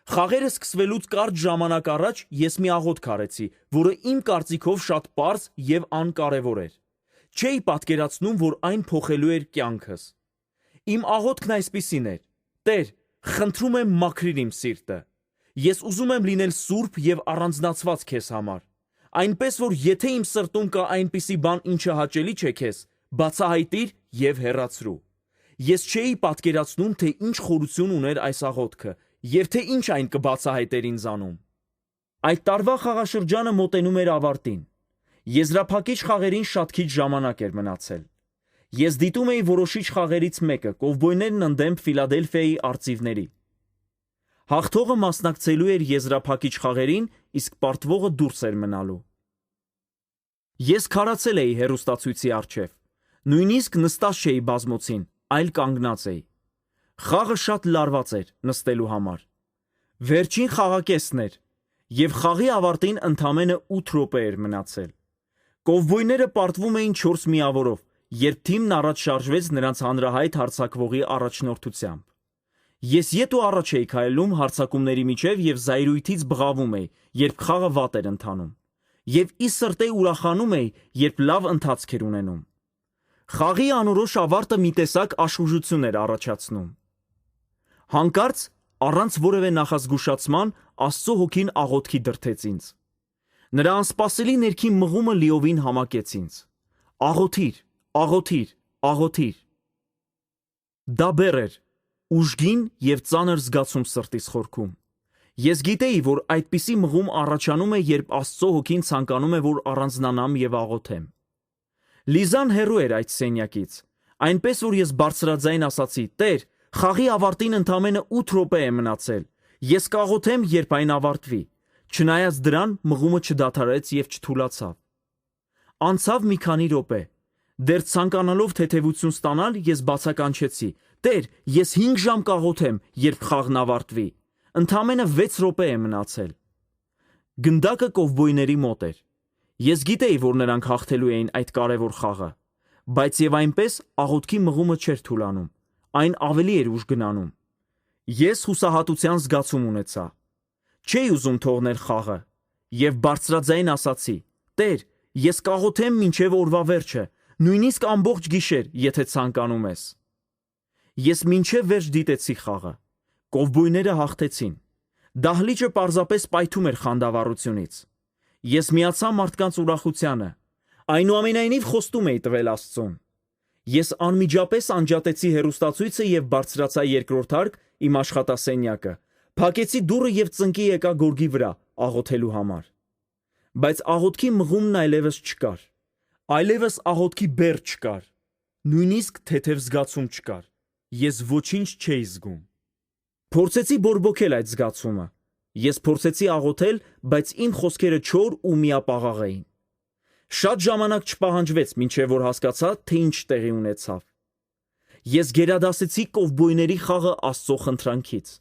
Խաղերը սկսվելուց կարճ ժամանակ առաջ ես մի աղոթք արեցի, որը իմ կարծիքով շատ պարզ եւ անկարևոր էր։ Չէի պատկերացնում, որ այն փոխելու էր կյանքս։ Իմ աղոթքն այսպիսին էր. Տեր, խնդրում եմ մաքրիր իմ սիրտը։ Ես ուզում եմ լինել սուրբ եւ առանձնացված քեզ համար։ Այնպես որ եթե իմ սրտում կա այնպիսի բան, ինչը հաճելի չէ քեզ, բացահայտիր եւ հեռացրու։ Ես չէի պատկերացնում, թե ինչ խորություն ուներ այս աղոթքը եւ թե ինչ այն կբացահայտեր ինձանում։ Այդ տարվա խաղաշրջանը մոտենում էր ավարտին։ Եզրափակիչ խաղերին շատ քիչ ժամանակ էր մնացել։ Ես դիտում էի որոշիչ խաղերից մեկը՝ կովբոյներն ընդդեմ Ֆիլադելֆիայի արծիվների։ Հաղթողը մասնակցելու էր եզրափակիչ խաղերին, իսկ պարտվողը դուրս էր մնալու։ Ես քարացել էի հեռուստացույցի առջև։ Նույնիսկ նստած չէի բազմոցին, այլ կանգնած էի։ Խաղը շատ լարված էր նստելու համար։ Վերջին խաղակեսն էր, եւ խաղի ավարտին ընդամենը 8 րոպե էր մնացել։ Կովբոյները պարտվում էին 4 միավորով, երբ թիմն առաջ շարժվեց նրանց հանրահայտ հարձակվողի առաջնորդությամբ։ Ես ետ ու առաջ էի քայլում հարձակումների միջև եւ զայրույթից բղավում էի, երբ խաղը վատ էր ընթանում։ Եվ ի սրտե ուրախանում էի, երբ լավ ընթացք էր ունենում։ Խաղի անորոշ ավարտը մի տեսակ աշխուժություն էր առաջացնում։ Հանկարծ, առանց որևէ նախազգուշացման, Աստծո հոգին աղոթքի դրդեց ինձ։ Նրա անսպասելի ներքին մղումը լիովին համակեց ինձ։ Աղոթիր, աղոթիր, աղոթիր։ Դա բեռ էր, ուժգին եւ ծանր զգացում սրտիս խորքում։ Ես գիտեի, որ այդպիսի մղում առաջանում է, երբ Աստծո հոգին ցանկանում է, որ առանձնանամ եւ աղոթեմ։ Լիզան հեռու էր այդ սենյակից, այնպես որ ես բարձրաձայն ասացի. Տեր, խաղի ավարտին ընդամենը 8 րոպե է մնացել։ Ես կաղոթեմ, երբ այն ավարտվի։ Չնայած դրան, մղումը չդադարեց եւ չթուլացավ։ Անցավ մի քանի րոպե։ Դեռ ցանկանալով թեթևություն ստանալ, ես բացականչեցի. Տեր, ես 5 ժամ կաղոթեմ, երբ խաղն ավարտվի։ Ընդամենը 6 րոպե է մնացել։ Գնդակը կովբոյների մոտ էր։ Ես գիտեի, որ նրանք հաղթելու էին այդ կարևոր խաղը, բայց եւ այնպես աղոթքի մղումը չէր թուլանում, այն ավելի էր ուժ գնանում։ Ես հուսահատության զգացում ունեցա։ Չէի ուզում թողնել խաղը եւ բարձրաձայն ասացի. Տեր, ես կաղոթեմ մինչեւ օրվա վերջը, նույնիսկ ամբողջ գիշեր, եթե ցանկանում ես։ Ես մինչեւ վերջ դիտեցի խաղը։ Կովբոյները հաղթեցին։ Դահլիճը պարզապես պայթում էր խանդավառությունից։ Ես միացա մարդկանց ուրախությանը։ Այնուամենայնիվ խոստում էի տվել Աստծուն։ Ես անմիջապես անջատեցի հեռուստացույցը եւ բարձրացա երկրորդ հարկ իմ աշխատասենյակը։ Փակեցի դուռը եւ ծնկի եկա գորգի վրա, աղոթելու համար։ Բայց աղոթքի մղումն այլևս չկար։ Այլևս աղոթքի բեռ չկար։ Նույնիսկ թեթև զգացում չկար։ Ես ոչինչ չէի զգում։ Փորձեցի բորբոքել այդ զգացումը։ Ես փորձեցի աղոթել, բայց իմ խոսքերը չոր ու միապաղաղ էին։ Շատ ժամանակ չպահանջվեց, մինչև որ հասկացա, թե ինչ տեղի ունեցավ։ Ես գերադասեցի կովբոյների խաղը Աստծո խնդրանքից։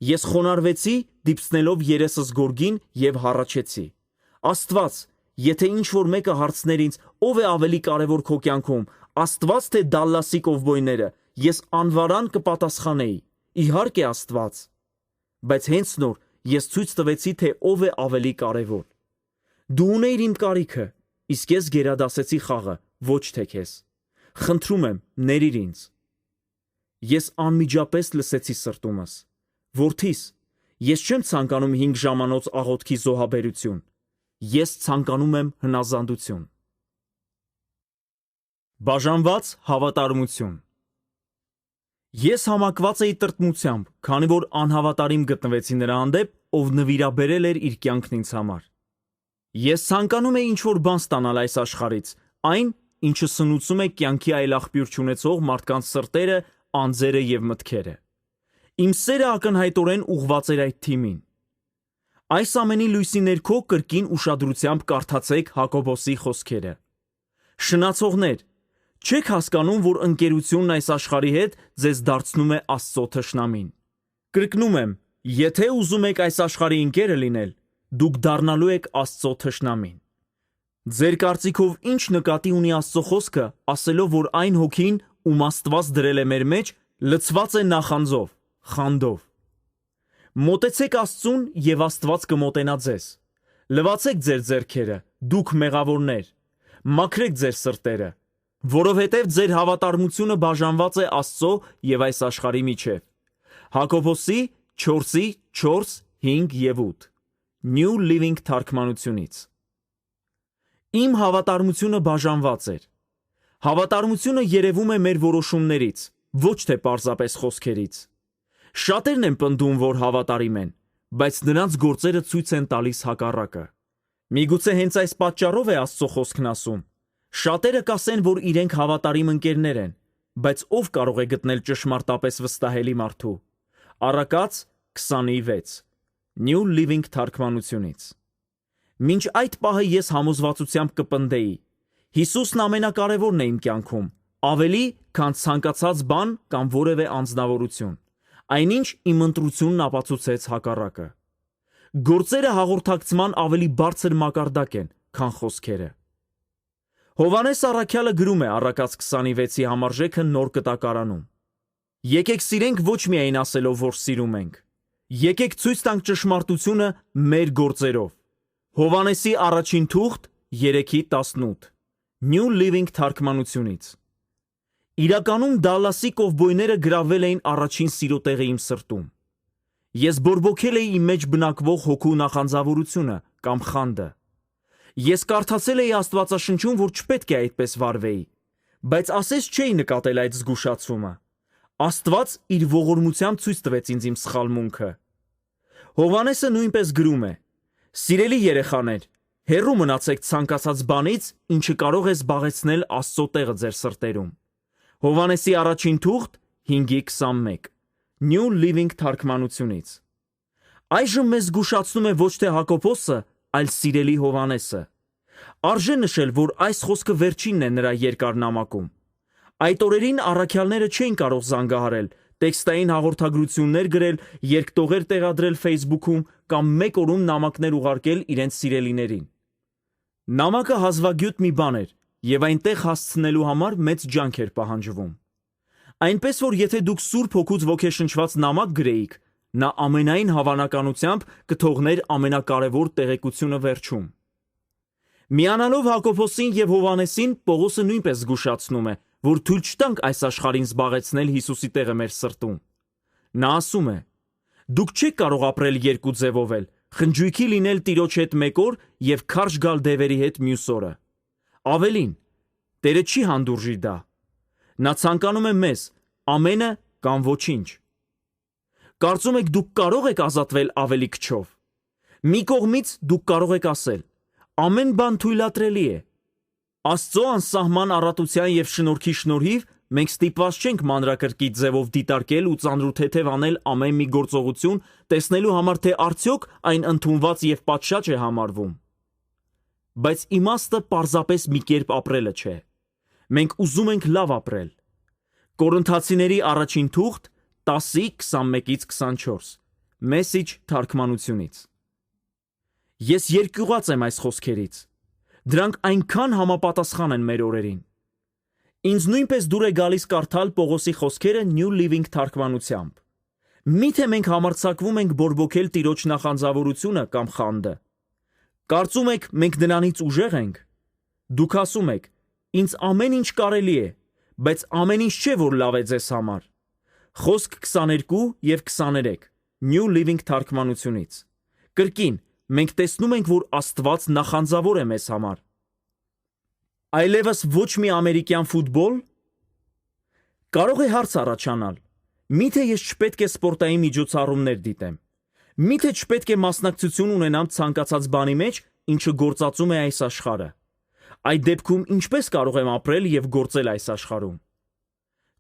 Ես խոնարհվեցի, դիպցնելով երեսս գորգին եւ հառաչեցի. Աստված, եթե ինչ-որ մեկը հարցներ ինձ, ով է ավելի կարևոր քո կյանքում, Աստված թե Դալլասի կովբոյները, ես անվարան կպատասխանեի. Իհարկե Աստված։ Բայց հենց նոր ես ցույց տվեցի, թե ով է ավելի կարևոր։ Դու ունեիր իմ կարիքը, իսկ ես գերադասեցի խաղը, ոչ թե քեզ։ Խնդրում եմ, ներիր ինձ։ Ես անմիջապես լսեցի սրտումս. Որդիս, ես չեմ ցանկանում 5 ժամանոց աղոթքի զոհաբերություն։ Ես ցանկանում եմ հնազանդություն։ Բաժանված հավատարմություն։ Ես համակված էի տրտմությամբ, քանի որ անհավատարիմ գտնվեցի նրա հանդեպ, ով նվիրաբերել էր իր կյանքն ինձ համար։ Ես ցանկանում էի ինչ-որ բան ստանալ այս աշխարհից, այն, ինչը սնուցում է կյանքի այլախպյուր չունեցող մարդկանց սրտերը, անձերը եւ մտքերը։ Իմ սերը ակնհայտորեն ուղղված էր այդ թիմին։ Այս ամենի լույսի ներքո կրկին ուշադրությամբ կարդացեք Հակոբոսի խոսքերը։ Շնացողներ, չեք հասկանում, որ ընկերությունն այս աշխարհի հետ ձեզ դարձնում է Աստծո թշնամին։ Կրկնում եմ, եթե ուզում եք այս աշխարհի ընկերը լինել, դուք դառնալու եք Աստծո թշնամին։ Ձեր կարծիքով ինչ նկատի ունի Աստծո խոսքը, ասելով, որ այն հոգին, ում Աստված դրել է մեր մեջ, լցված է նախանձով, խանդով։ Մոտեցեք Աստծուն և Աստված կմոտենա ձեզ։ Լվացեք ձեր ձեռքերը, դուք մեղավորներ, մաքրեք ձեր սրտերը, որովհետև ձեր հավատարմությունը բաժանված է Աստծո և այս աշխարհի միջև։ Հակոբոսի 4:4, 5 և 8 New Living թարգմանությունից։ Իմ հավատարմությունը բաժանված էր։ Հավատարմությունը երևում է մեր որոշումներից, ոչ թե պարզապես խոսքերից։ Շատերն են պնդում, որ հավատարիմ են, բայց նրանց գործերը ցույց են տալիս հակառակը։ Միգուցե հենց այս պատճառով է Աստծո խոսքն ասում. շատերը կասեն, որ իրենք հավատարիմ ընկերներ են, բայց ով կարող է գտնել ճշմարտապես վստահելի մարդու։ Առակաց 20:6 New Living թարգմանությունից։ Մինչ այդ պահը ես համոզվածությամբ կպնդեի. Հիսուսն ամենակարևորն է իմ կյանքում, ավելի, քան ցանկացած բան կամ որևէ անձնավորություն, այնինչ իմ ընտրությունն ապացուցեց հակառակը։ Գործերը հաղորդակցման ավելի բարձր մակարդակ են, քան խոսքերը։ Հովհաննես առաքյալը գրում է Առակաց 26-ի համարժեքը նոր կտակարանում. Եկեք սիրենք ոչ միայն ասելով, որ սիրում ենք։ Եկեք ցույց տանք ճշմարտությունը մեր գործերով։ Հովհաննեսի առաջին թուղթ 3:18 New Living թարգմանությունից։ Իրականում Դալլասի կովբոյները գրավել էին առաջին սիրո տեղը իմ սրտում։ Ես բորբոքել էի իմ մեջ բնակվող հոգու նախանձավորությունը կամ խանդը։ Ես կարդացել էի Աստվածաշնչում, որ չպետք է այդպես վարվեի, բայց ասես չէի նկատել այդ զգուշացումը։ Աստված իր ողորմությամբ ցույց տվեց ինձ իմ սխալմունքը։ Հովհաննեսը նույնպես գրում է. Սիրելի երեխաներ, հեռու մնացեք ցանկացած բանից, ինչը կարող է զբաղեցնել Աստծո տեղը ձեր սրտերում։ Հովհաննեսի առաջին թուղթ 5:21 New Living թարգմանությունից։ Այժմ մեզ զգուշացնում է ոչ թե Հակոբոսը, այլ սիրելի Հովհաննեսը։ Արժե նշել, որ այս խոսքը վերջինն է նրա երկար նամակում։ Այդ օրերին առաքյալները չէին կարող զանգահարել, տեքստային հաղորդագրություններ գրել, երկտողեր տեղադրել Facebook-ում կամ մեկ օրում նամակներ ուղարկել իրենց սիրելիներին։ Նամակը հազվագյուտ մի բան էր, եւ այնտեղ հասցնելու համար մեծ ջանք էր պահանջվում։ Այնպես որ եթե դուք Սուրբ Հոգուց ոգեշնչված նամակ գրեիք, նա ամենայն հավանականությամբ կթողներ ամենակարևոր տեղեկությունը վերջում։ Միանալով Հակոբոսին եւ Հովհաննեսին, Պողոսը նույնպես զգուշացնում է, որ թույլ չտանք այս աշխարհին զբաղեցնել Հիսուսի տեղը մեր սրտում։ Նա ասում է. Դուք չեք կարող ապրել երկու ձևով էլ, խնջույքի լինել Տիրոջ հետ մեկ օր եւ քարշ գալ դևերի հետ մյուս օրը։ Ավելին, Տերը չի հանդուրժի դա։ Նա ցանկանում է մեզ, ամենը կամ ոչինչ։ Կարծում եք դուք կարող եք ազատվել ավելի քչով։ Մի կողմից դուք կարող եք ասել. ամեն բան թույլատրելի է։ Աստծո անսահման առատության եւ շնորհքի շնորհիվ մենք ստիպված չենք մանրակրկիտ ձևով դիտարկել ու ծանրութեթև անել ամեն մի գործողություն, տեսնելու համար, թե արդյոք այն ընդունված եւ պատշաճ է համարվում։ Բայց իմաստը պարզապես մի կերպ ապրելը չէ։ Մենք ուզում ենք լավ ապրել։ Կորինթացիների առաջին թուղթ 10:21-24 Մեսիջ թարգմանությունից։ Ես երկյուղած եմ այս խոսքերից։ Դրանք այնքան համապատասխան են մեր օրերին։ Ինձ նույնպես դուր է գալիս կարդալ Պողոսի խոսքերը New Living թարգմանությամբ։ Միթե մենք համարձակվում ենք բորբոքել Տիրոջ նախանձավորությունը կամ խանդը։ Կարծում եք մենք դրանից ուժեղ ենք։ Դուք ասում եք. ինձ ամեն ինչ կարելի է, բայց ամեն ինչ չէ, որ լավ է ձեզ համար։ Խոսք 22 եւ 23 New Living թարգմանությունից։ Կրկին, մենք տեսնում ենք, որ Աստված նախանձավոր է մեզ համար։ Այլևս ոչ մի ամերիկյան ֆուտբոլ։ Կարող է հարց առաջանալ. միթե ես չպետք է սպորտային միջոցառումներ դիտեմ։ Միթե չպետք է մասնակցություն ունենամ ցանկացած բանի մեջ, ինչը գործածում է այս աշխարհը։ Այդ դեպքում ինչպես կարող եմ ապրել եւ գործել այս աշխարհում։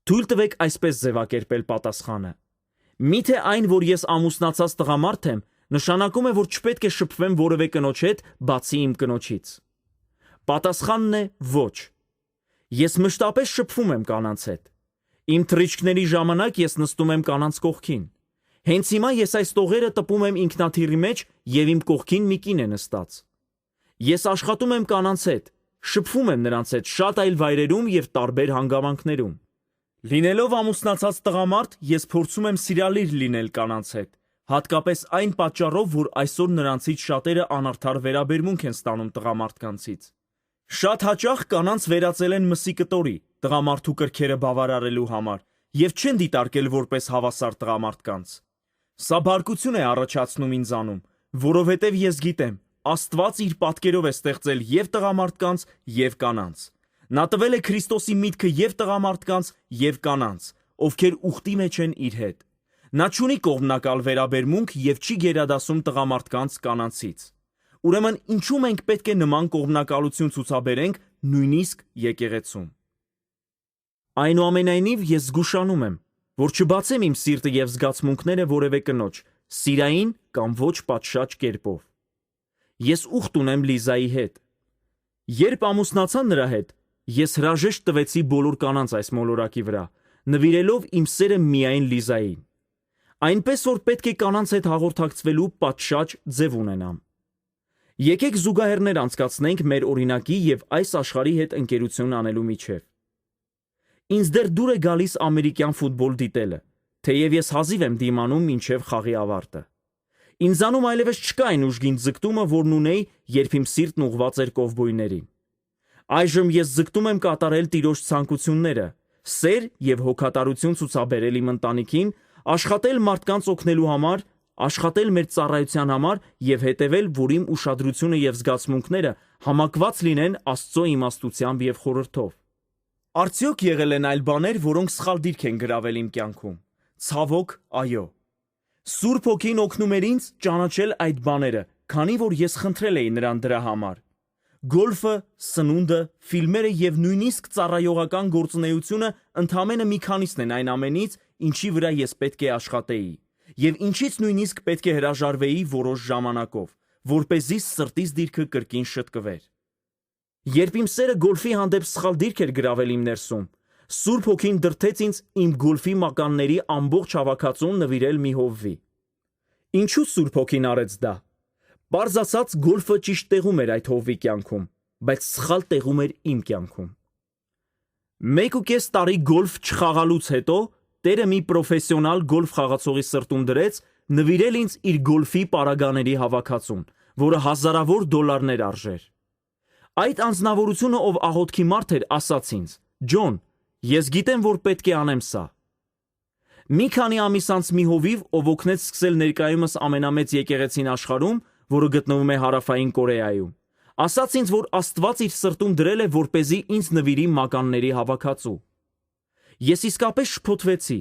Թույլ տվեք այսպես ձևակերպել պատասխանը։ Միթե այն, որ ես ամուսնացած տղամարդ եմ, նշանակում է, որ չպետք է շփվեմ որևէ կնոջ հետ, բացի իմ կնոջից։ Պատասխանն է ոչ։ Ես մշտապես շփվում եմ կանանց հետ։ Իմ թռիչքների ժամանակ ես նստում եմ կանանց կողքին։ Հենց հիմա ես այս տողերը տպում եմ ինքնաթիռի մեջ եւ իմ կողքին մի կին է նստած։ Ես աշխատում եմ կանանց հետ, շփվում եմ նրանց հետ շատ այլ վայրերում եւ տարբեր հանգամանքներում։ Լինելով ամուսնացած տղամարդ, ես փորձում եմ սիրալիր լինել կանանց հետ, հատկապես այն պատճառով, որ այսօր նրանցից շատերը անարդար վերաբերմունք են ստանում տղամարդկանցից։ Շատ հաճախ կանանց վերածել են մսի կտորի, տղամարդու կրքերը բավարարելու համար եւ չեն դիտարկել որպես հավասար տղամարդկանց։ Սա բարկություն է առաջացնում ինձանում, որովհետեւ ես գիտեմ, Աստված իր պատկերով է ստեղծել եւ տղամարդկանց եւ կանանց։ Նա տվել է Քրիստոսի միտքը եւ տղամարդկանց եւ կանանց, ովքեր ուխտի մեջ են իր հետ։ Նա չունի կողմնակալ վերաբերմունք եւ չի գերադասում տղամարդկանց կանանցից։ Ուրեմն ինչու մենք պետք է նման կողմնակալություն ցուցաբերենք նույնիսկ եկեղեցում։ Այնուամենայնիվ ես զգուշանում եմ, որ չբացեմ իմ սիրտը եւ զգացմունքները որևէ կնոջ, սիրային կամ ոչ պատշաճ կերպով։ Ես ուխտ ունեմ Լիզայի հետ։ Երբ ամուսնացա նրա հետ, ես հրաժեշտ տվեցի բոլոր կանանց այս մոլորակի վրա, նվիրելով իմ սերը միայն Լիզային։ Այնպես որ պետք է կանանց հետ հաղորդակցվելու պատշաճ ձև ունենամ։ Եկեք զուգահեռներ անցկացնենք մեր օրինակի եւ այս աշխարհի հետ ընկերություն անելու միջև։ Ինձ դեռ դուր է գալիս ամերիկյան ֆուտբոլ դիտելը, թեև ես հազիվ եմ դիմանում մինչև խաղի ավարտը։ Ինձանում այլևս չկա այն ուժգին ձգտումը, որն ունեի, երբ իմ սիրտն ուղղված էր կովբոյներին։ Այժմ ես ձգտում եմ կատարել Տիրոջ ցանկությունները, սեր եւ հոգատարություն ցուցաբերել իմ ընտանիքին, աշխատել մարդկանց օգնելու համար, աշխատել մեր ծառայության համար եւ հետեւել, որ իմ ուշադրությունը եւ զգացմունքները համակված լինեն Աստծո իմաստությամբ եւ խորհրդով։ Արդյոք եղել են այլ բաներ, որոնք սխալ դիրք են գրավել իմ կյանքում։ Ցավոք, այո։ Սուրբ Հոգին օգնում էր ինձ ճանաչել այդ բաները, քանի որ ես խնդրել էի նրան դրա համար։ Գոլֆը, սնունդը, ֆիլմերը եւ նույնիսկ ծառայողական գործունեությունը ընդամենը մի քանիսն են այն ամենից, ինչի վրա ես պետք է աշխատեի, եւ ինչից նույնիսկ պետք է հրաժարվեի որոշ ժամանակով, որպեսզի սրտիս դիրքը կրկին շտկվեր։ Երբ իմ սերը գոլֆի հանդեպ սխալ դիրք էր գրավել իմ ներսում, Սուրբ Հոգին դրդեց ինձ իմ գոլֆի մականների ամբողջ հավաքածուն նվիրել մի հովվի։ Ինչու Սուրբ Հոգին արեց դա։ Պարզ ասած, գոլֆը ճիշտ տեղում էր այդ հովվի կյանքում, բայց սխալ տեղում էր իմ կյանքում։ 1.5 տարի գոլֆ չխաղալուց հետո Տերը մի պրոֆեսիոնալ գոլֆ խաղացողի սրտում դրեց նվիրել ինձ իր գոլֆի պարագաների հավաքածուն, որը հազարավոր դոլարներ արժեր։ Այդ անձնավորությունը, ով աղոթքի մարդ էր, ասաց ինձ. «Ջոն, ես գիտեմ, որ պետք է անեմ սա»։ Մի քանի ամիս անց մի հովիվ, ով օգնեց սկսել ներկայումս ամենամեծ եկեղեցին աշխարհում, որը գտնվում է Հարավային Կորեայում, ասաց ինձ, որ Աստված իր սրտում դրել է, որպեսզի ինձ նվիրի մականների հավաքածու։ Ես իսկապես շփոթվեցի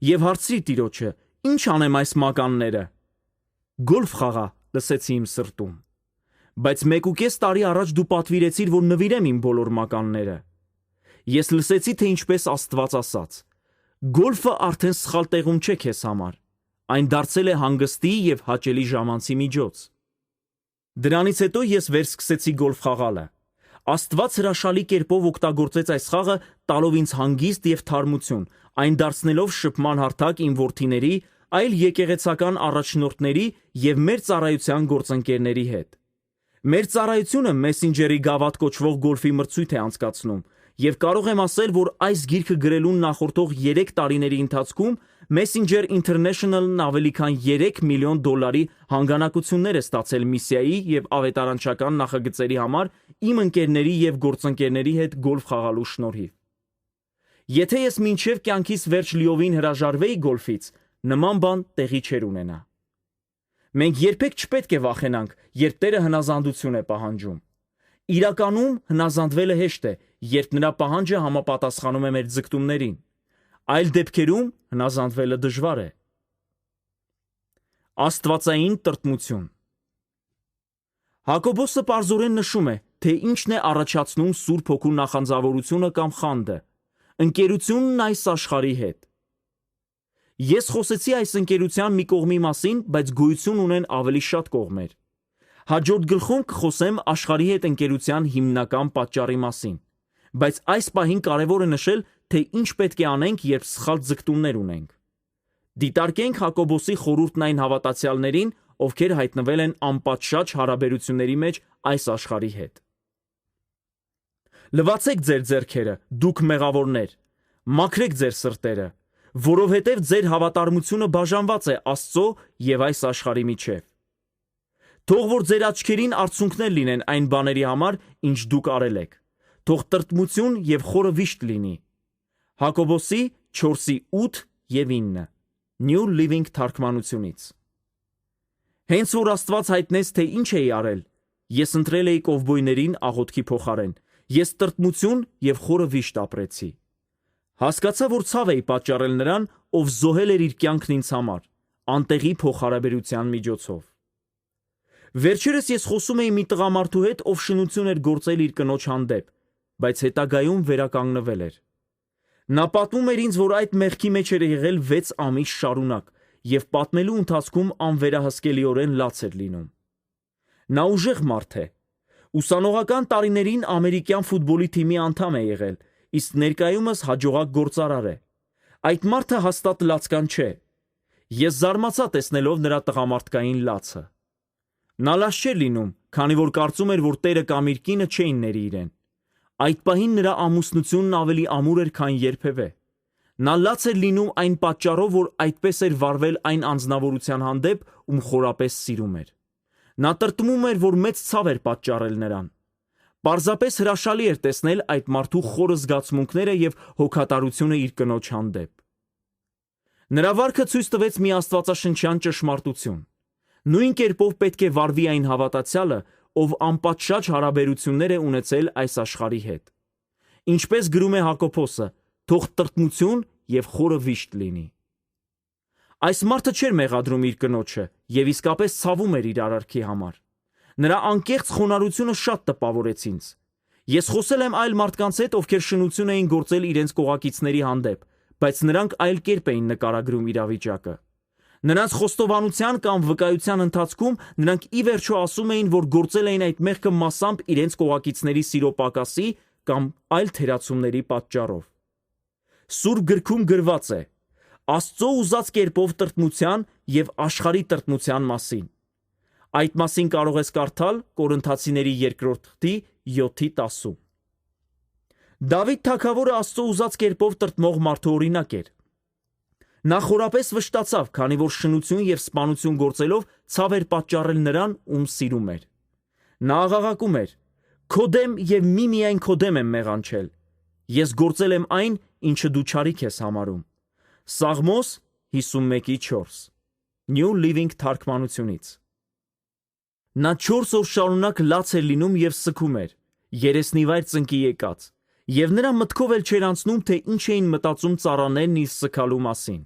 եւ հարցրի Տիրոջը. «Ինչ անեմ այս մականները»։ «Գոլֆ խաղա», լսեցի իմ սրտում։ Բայց 1.5 տարի առաջ դու պատվիրեցիր, որ նվիրեմ իմ բոլոր մականները։ Ես լսեցի, թե ինչպես Աստված ասաց. «Գոլֆը արդեն սխալ տեղում չէ քեզ համար։ Այն դարձել է հանգստի և հաճելի ժամանցի միջոց»։ Դրանից հետո ես վերսկսեցի գոլֆ խաղալը։ Աստված հրաշալի կերպով օգտագործեց այս խաղը, տալով ինձ հանգիստ և թարմություն, այն դարձնելով շփման հարթակ իմ որդիների, այլ եկեղեցական առաջնորդների և մեր ծառայության գործընկերների հետ։ Մեր ծառայությունը Messenger-ի գավաթ կոչվող գոլֆի մրցույթ է անցկացնում, և կարող եմ ասել, որ այս գիրքը գրելուն նախորդող 3 տարիների ընթացքում Messenger International-ն ավելի քան $3 միլիոն հանգանակություններ է ստացել միսիայի և ավետարանչական նախագծերի համար իմ ընկերների և գործընկերների հետ գոլֆ խաղալու շնորհիվ։ Եթե ես մինչև կյանքիս վերջ լիովին հրաժարվեի գոլֆից, նման բան տեղի չէր ունենա։ Մենք երբեք չպետք է վախենանք, երբ Տերը հնազանդություն է պահանջում։ Իրականում հնազանդվելը հեշտ է, երբ նրա պահանջը համապատասխանում է մեր ձգտումներին։ Այլ դեպքերում հնազանդվելը դժվար է։ Աստվածային տրտմություն։ Հակոբոսը պարզորեն նշում է, թե ինչն է առաջացնում Սուրբ Հոգու նախանձավորությունը կամ խանդը, ընկերությունն այս աշխարհի հետ։ Ես խոսեցի այս ընկերության մի կողմի մասին, բայց գոյություն ունեն ավելի շատ կողմեր։ Հաջորդ գլխում կխոսեմ աշխարհի հետ ընկերության հիմնական պատճառի մասին, բայց այս պահին կարևոր է նշել, թե ինչ պետք է անենք, երբ սխալ ձգտումներ ունենք։ Դիտարկենք Հակոբոսի խորհուրդն այն հավատացյալներին, ովքեր հայտնվել են անպատշաճ հարաբերությունների մեջ այս աշխարհի հետ։ Լվացեք ձեր ձեռքերը, դուք մեղավորներ, մաքրեք ձեր սրտերը, որովհետև ձեր հավատարմությունը բաժանված է Աստծո և այս աշխարհի միջև։ Թող որ ձեր աչքերին արցունքներ լինեն այն բաների համար, ինչ դուք արել եք։ Թող տրտմություն և խորը վիշտ լինի։ Հակոբոսի 4:8 և 9 New Living թարգմանությունից։ Հենց որ Աստված հայտնեց, թե ինչ էի արել, ես ընտրել էի կովբոյներին աղոթքի փոխարեն, ես տրտմություն և խորը վիշտ ապրեցի։ Հասկացա, որ ցավ էի պատճառել նրան, ով զոհել էր իր կյանքն ինձ համար, անտեղի փոխհարաբերության միջոցով։ Վերջերս ես խոսում էի մի տղամարդու հետ, ով շնություն էր գործել իր կնոջ հանդեպ, բայց հետագայում վերականգնվել էր։ Նա պատմում էր ինձ, որ այդ մեղքի մեջ էր եղել 6 ամիս շարունակ և պատմելու ընթացքում անվերահսկելիորեն լաց էր լինում։ Նա ուժեղ մարդ է։ Ուսանողական տարիներին ամերիկյան ֆուտբոլի թիմի անդամ է եղել, իսկ ներկայումս հաջողակ գործարար է։ Այդ մարդը հաստատ լացկան չէ։ Ես զարմացա տեսնելով նրա տղամարդկային լացը։ Նա լաց չէր լինում, քանի որ կարծում էր, որ Տերը կամ իր կինը չէին ների իրեն։ Այդ պահին նրա ամուսնությունն ավելի ամուր էր, քան երբևէ։ Նա լաց էր լինում այն պատճառով, որ այդպես էր վարվել այն անձնավորության հանդեպ, ում խորապես սիրում էր։ Նա տրտմում էր, որ մեծ ցավ էր պատճառել նրան։ Պարզապես հրաշալի էր տեսնել այդ մարդու խորը զգացմունքները և հոգատարությունը իր կնոջ հանդեպ։ Նրա վարքը ցույց տվեց մի աստվածաշնչյան ճշմարտություն։ Նույն կերպով պետք է վարվի այն հավատացյալը, ով անպատշաճ հարաբերություններ է ունեցել այս աշխարհի հետ։ Ինչպես գրում է Հակոբոսը, թող տրտմություն և խորը վիշտ լինի։ Այս մարդը չէր մեղադրում իր կնոջը և իսկապես ցավում էր իր արարքի համար։ Նրա անկեղծ խոնարհությունը շատ տպավորեց ինձ։ Ես խոսել եմ այլ մարդկանց հետ, ովքեր շնություն էին գործել իրենց կողակիցների հանդեպ, բայց նրանք այլ կերպ էին նկարագրում իրավիճակը։ Նրանց խոստովանության կամ վկայության ընթացքում նրանք ի վերջո ասում էին, որ գործել էին այդ մեղքը մասամբ իրենց կողակիցների սիրո պակասի կամ այլ թերացումների պատճառով։ Սուրբ գրքում գրված է. Աստծո ուզած կերպով տրտմության և աշխարհի տրտմության մասին։ Այդ մասին կարող ես կարդալ Կորինթացիների 2-րդ 7:10։ Դավիթ թագավորը Աստծո ուզած կերպով տրտմող մարդու օրինակ էր։ Նա խորապես վշտացավ, քանի որ շնություն և սպանություն գործելով ցավ էր պատճառել նրան, ում սիրում էր։ Նա աղաղակում էր. «Քո դեմ և միմիայն քո դեմ եմ մեղանչել։ Ես գործել եմ այն, ինչը դու չարիք ես համարում»։ Սաղմոս 51:4 New Living թարգմանությունից։ Նա 4 օր շարունակ լաց էր լինում և սգում էր, երեսնիվայր ծնկի եկած, և նրա մտքով էլ չէր անցնում, թե ինչ էին մտածում ծառաներն իր սգալու մասին։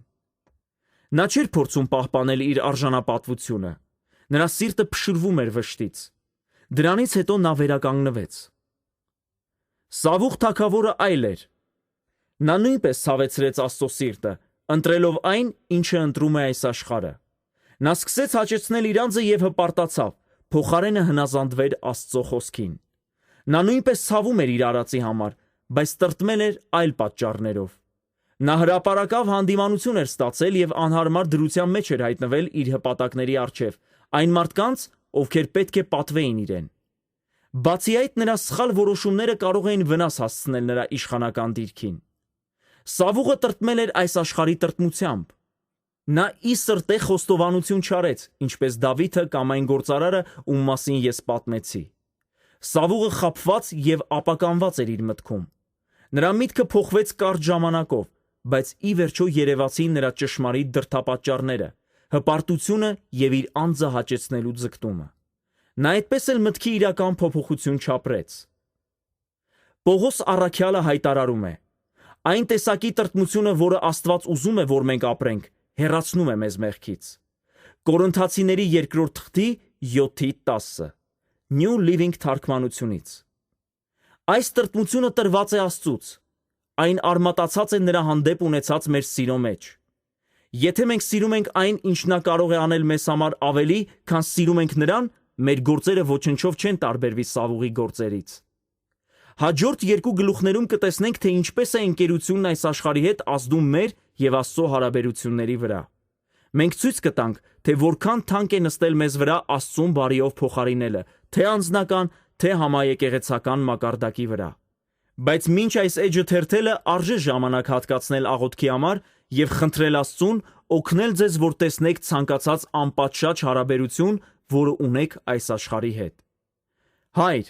Նա չէր փորձում պահպանել իր արժանապատվությունը։ Նրա սիրտը փշրվում էր վշտից։ Դրանից հետո նա վերականգնվեց։ Սավուղ թագավորը այլ էր։ Նա նույնպես ցավեցրեց Աստծո սիրտը, ընտրելով այն, ինչը ընտրում է այս աշխարհը։ Նա սկսեց հաճեցնել իր անձը եւ հպարտացավ, փոխարենը հնազանդվեր Աստծո խոսքին։ Նա նույնպես ցավում էր իր արածի համար, բայց տրտմել էր այլ պատճառներով։ Նա հրապարակավ հանդիմանություն էր ստացել եւ անհարմար դրության մեջ էր հայտնվել իր հպատակների առջև, այն մարդկանց, ովքեր պետք է պատվեին իրեն։ Բացի այդ, նրա սխալ որոշումները կարող էին վնաս հասցնել նրա իշխանական դիրքին։ Սավուղը տրտմել էր այս աշխարհի տրտմությամբ։ Նա ի սրտե խոստովանություն չարեց, ինչպես Դավիթը կամ այն գործարարը, ում մասին ես պատմեցի։ Սավուղը խաբված եւ ապականված էր իր մտքում։ Նրա միտքը փոխվեց կարճ ժամանակով, բայց ի վերջո երևացին նրա ճշմարիտ դրդապատճառները, հպարտությունը եւ իր անձը հաճեցնելու ձգտումը։ Նա այդպես էլ մտքի իրական փոփոխություն չապրեց։ Պողոս առաքյալը հայտարարում է. այն տեսակի տրտմությունը, որը Աստված ուզում է, որ մենք ապրենք, հեռացնում է մեզ մեղքից։ Կորինթացիների 2-րդ թղթի 7:10 New Living թարգմանությունից։ Այս տրտմությունը տրված է Աստծուց։ Այն արմատացած է նրա հանդեպ ունեցած մեր սիրո մեջ։ Եթե մենք սիրում ենք այն, ինչ նա կարող է անել մեզ համար ավելի, քան սիրում ենք նրան, մեր գործերը ոչնչով չեն տարբերվի Սավուղի գործերից։ Հաջորդ 2 գլուխներում կտեսնենք, թե ինչպես է ընկերությունն այս աշխարհի հետ ազդում մեր եւ Աստծո հարաբերությունների վրա։ Մենք ցույց կտանք, թե որքան թանկ է նստել մեզ վրա Աստծուն բարիով փոխարինելը, թե անձնական, թե համաեկեղեցական մակարդակի վրա։ Բայց մինչ այս էջը թերթելը արժե ժամանակ հատկացնել աղոթքի համար եւ խնդրել Աստծուն օգնել ձեզ, որ տեսնեք ցանկացած անպատշաճ հարաբերություն, որը ունեք այս աշխարհի հետ։ Հայր,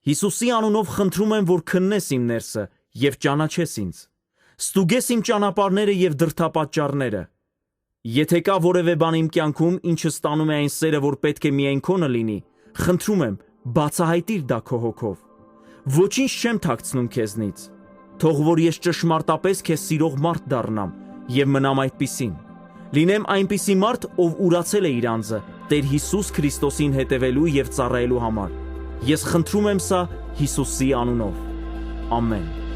Հիսուսի անունով խնդրում եմ, որ քննես իմ ներսը եւ ճանաչես ինձ։ Ստուգես իմ ճանապարհները եւ դրդապատճառները։ Եթե կա որևէ բան իմ կյանքում, ինչը ստանում է այն սերը, որ պետք է միայն քոնը լինի, խնդրում եմ, բացահայտիր դա քո հոգով։ Ոչինչ չեմ թաքցնում քեզնից։ Թող որ ես ճշմարտապես քեզ սիրող մարդ դառնամ եւ մնամ այդպիսին։ Լինեմ այնպիսի մարդ, ով ուրացել է իր անձը Տեր Հիսուս Քրիստոսին հետևելու եւ ծառայելու համար։ Ես խնդրում եմ սա Հիսուսի անունով։ Ամեն։